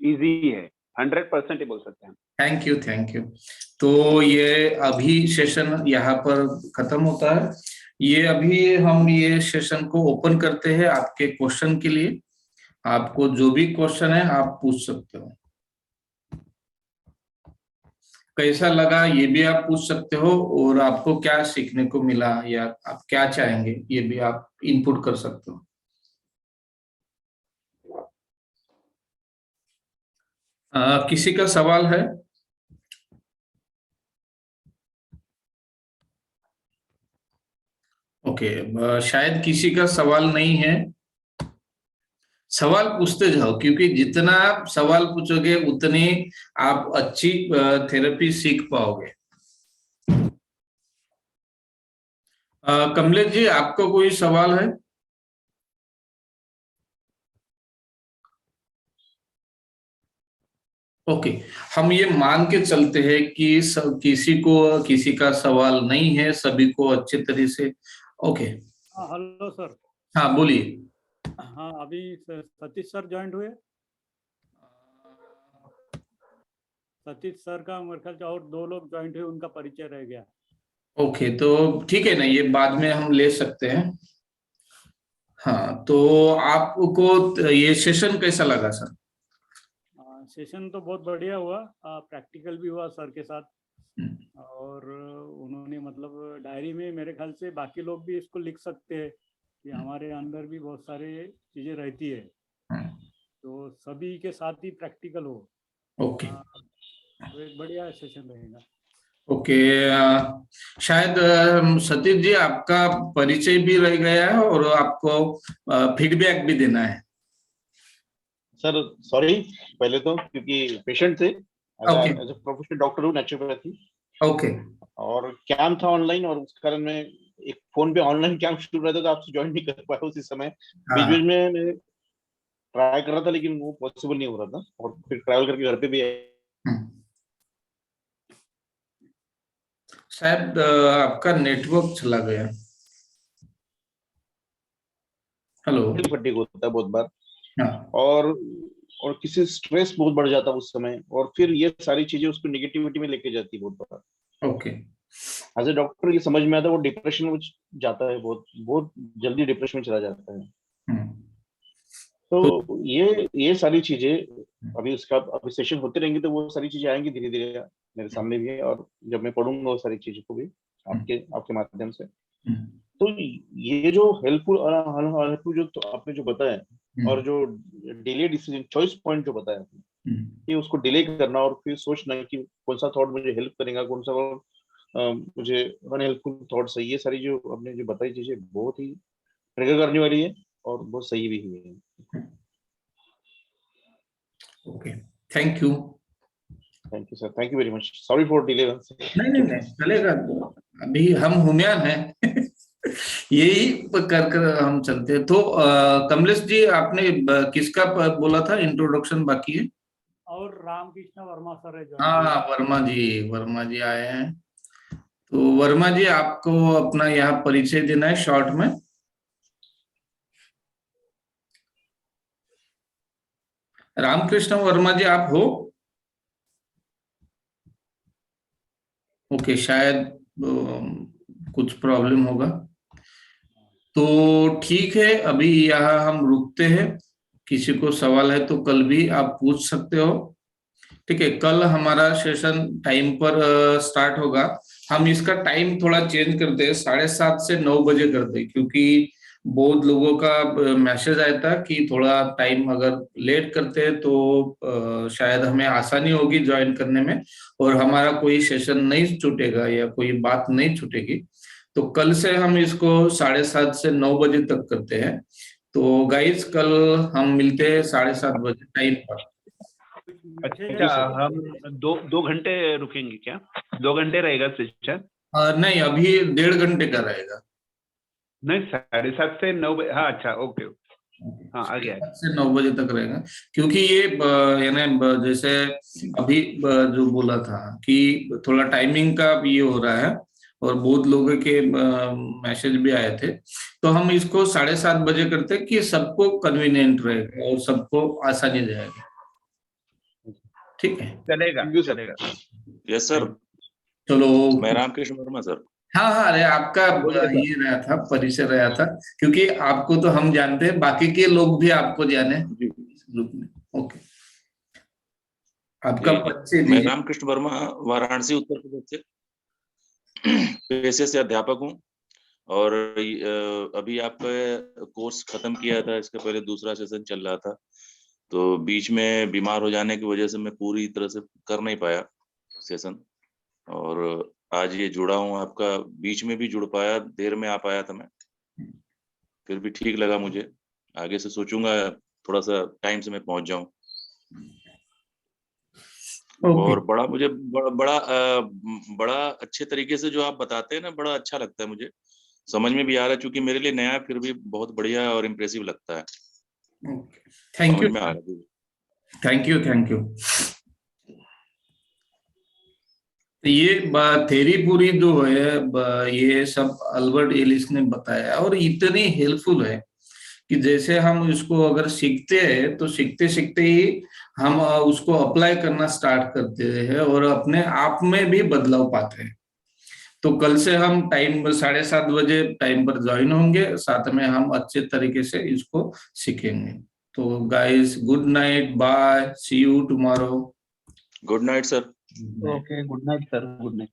इजी है, 100% ही बोल सकते हैं। Thank you. तो ये अभी सेशन यहाँ पर खत्म होता है। ये अभी हम ये सेशन को ओपन करते हैं आपके क्वेश्चन के लिए। आपको जो भी क्वेश्चन है आप पूछ सकते हो। कैसा लगा ये भी आप पूछ सकते हो और आपको क्या सीखने को मिला या आप क्या चाहेंगे ये भी आप इनपुट कर सकते हो। किसी का सवाल है? ओके, शायद किसी का सवाल नहीं है। सवाल पूछते जाओ, क्योंकि जितना आप सवाल पूछोगे उतनी आप अच्छी थेरेपी सीख पाओगे। कमलेश जी, आपका कोई सवाल है? ओके, हम ये मान के चलते हैं कि किसी का सवाल नहीं है, सभी को अच्छे तरह से। Okay, hello sir. हाँ बोलिए। हाँ, अभी सतीश सर ज्वाइंट हुए। सतीश सर का मेरे ख्याल से और 2 लोग ज्वाइंट हुए, उनका परिचय रह गया। ओके, तो ठीक है ना, ये बाद में हम ले सकते हैं। हाँ, तो आपको ये सेशन कैसा लगा सर? सेशन तो बहुत बढ़िया हुआ, प्रैक्टिकल भी हुआ सर के साथ, और उन्होंने मतलब डायरी में मेरे ख्याल से बाकी लोग भी इसको लिख सकते हैं कि हमारे अंदर भी बहुत सारे चीजें रहती है, तो सभी के साथ ही प्रैक्टिकल हो। ओके, तो एक बढ़िया सेशन रहेगा। ओके, शायद सतीश जी आपका परिचय भी रह गया है और आपको फीडबैक भी देना है। सर सॉरी, पहले तो क्योंकि पेशेंट थे, एज अ प्रोफेशनल डॉक्टर हूँ नेचुरोपैथी। ओके, और कैंप था ऑनलाइन, और उस कारण मैं एक फोन पे ऑनलाइन कैंप शुरू रहता तो आपसे ज्वाइन नहीं कर पाया उसी समय। बीच में मैं ट्राई कर रहा था लेकिन वो पॉसिबल नहीं हो रहा था, और फिर ट्रैवल करके घर पे भी शायद आपका नेटवर्क चला गया। हेलो, फटीग होता है बहुत बार। हाँ। और किसी स्ट्रेस बहुत बढ़ जाता है उस समय, और फिर ये सारी चीजें उसको नेगेटिविटी में लेके जाती है बहुत बार। ओके, एज ए डॉक्टर ये समझ में आता है, वो डिप्रेशन में जाता है, बहुत जल्दी डिप्रेशन में चला जाता है। तो ये सारी चीजें अभी सेशन होते रहेंगे तो वो सारी चीजें आएंगी धीरे धीरे मेरे सामने भी है, और जब मैं पढ़ूंगा वो सारी चीजों को भी आपके माध्यम से। तो ये जो हेल्पफुल जो तो आपने जो बताया और जो डिले डिसीजन चॉइस पॉइंट जो बताया आपने, ये उसको डिले करना और फिर सोचना कि कौन सा थॉट मुझे हेल्प करेगा, कौन सा मुझे अनहेल्पफुल थॉट्स है, ये सारी जो आपने जो बताई चीजें बहुत ही ट्रिगर करने वाली है और बहुत सही भी है। Okay, thank you sir, thank you very much, sorry for delay. नहीं चलेगा, अभी हम हुमियान हैं यही कर हम चलते हैं। तो कमलेश जी, आपने किसका बोला था इंट्रोडक्शन बाकी है? और रामकृष्ण वर्मा सर है जो। हाँ, वर्मा जी आए हैं। तो वर्मा जी, आपको अपना यहाँ परिचय देना है शॉर्ट में। रामकृष्ण वर्मा जी, आप हो? ओके, शायद कुछ प्रॉब्लम होगा, तो ठीक है, अभी यहाँ हम रुकते हैं। किसी को सवाल है तो कल भी आप पूछ सकते हो। ठीक है, कल हमारा सेशन टाइम पर स्टार्ट होगा। हम इसका टाइम थोड़ा चेंज करते हैं, 7:30 से 9 बजे करते हैं, क्योंकि बहुत लोगों का मैसेज आया था कि थोड़ा टाइम अगर लेट करते हैं तो शायद हमें आसानी होगी ज्वाइन करने में, और हमारा कोई सेशन नहीं छूटेगा या कोई बात नहीं छूटेगी। तो कल से हम इसको 7:30 से 9 बजे तक करते हैं। तो गाइस, कल हम मिलते हैं 7:30 बजे टाइम पर। अच्छा, हम दो घंटे रुकेंगे क्या? 2 घंटे रहेगा सेशन? नहीं, अभी 1.5 घंटे का रहेगा। नहीं, 7:30 से 9 बजे। हाँ, अच्छा, ओके, हाँ, आ गया। 7 से 9 बजे तक रहेगा, क्योंकि ये यानी जैसे अभी जो बोला था कि थोड़ा टाइमिंग का भी ये हो रहा है, और बहुत लोगों के मैसेज भी आए थे, तो हम इसको 7:30 बजे करते हैं कि सबको कन्वीनियंट रहेगा और सबको आसानी रहेगी। ठीक है, चलेगा। Yes sir. चलो, मैं रामकृष्ण वर्मा सर। हाँ, अरे आपका ये रहा था, परिचय रहा था, क्योंकि आपको तो हम जानते हैं, बाकी के लोग भी आपको जाने ग्रुप में। ओके, आपका परिचय मैं रामकृष्ण वर्मा, वाराणसी उत्तर प्रदेश से पेशे से अध्यापक हूँ, और अभी आपका कोर्स खत्म किया था, इसके पहले दूसरा सेशन चल रहा था, तो बीच में बीमार हो जाने की वजह से मैं पूरी तरह से कर नहीं पाया सेशन, और आज ये जुड़ा हूँ आपका। बीच में भी जुड़ पाया, देर में आ पाया था मैं, फिर भी ठीक लगा मुझे। आगे से सोचूंगा थोड़ा सा टाइम से मैं पहुंच जाऊं। और बड़ा मुझे बड़ा अच्छे तरीके से जो आप बताते हैं ना, बड़ा अच्छा लगता है मुझे, समझ में भी आ रहा है, क्योंकि मेरे लिए नया, फिर भी बहुत बढ़िया और इम्प्रेसिव लगता है। थैंक यू, में आ रहा है। Thank you. ये थेरी पूरी जो है, ये सब अल्बर्ट एलिस ने बताया, और इतनी हेल्पफुल है कि जैसे हम इसको अगर सीखते हैं तो सीखते सीखते ही हम उसको अप्लाई करना स्टार्ट करते हैं, और अपने आप में भी बदलाव पाते हैं। तो कल से हम टाइम 7:30 बजे टाइम पर ज्वाइन होंगे, साथ में हम अच्छे तरीके से इसको सीखेंगे। तो guys, good night, bye, see you tomorrow. Good night sir. Okay, good night sir, good night.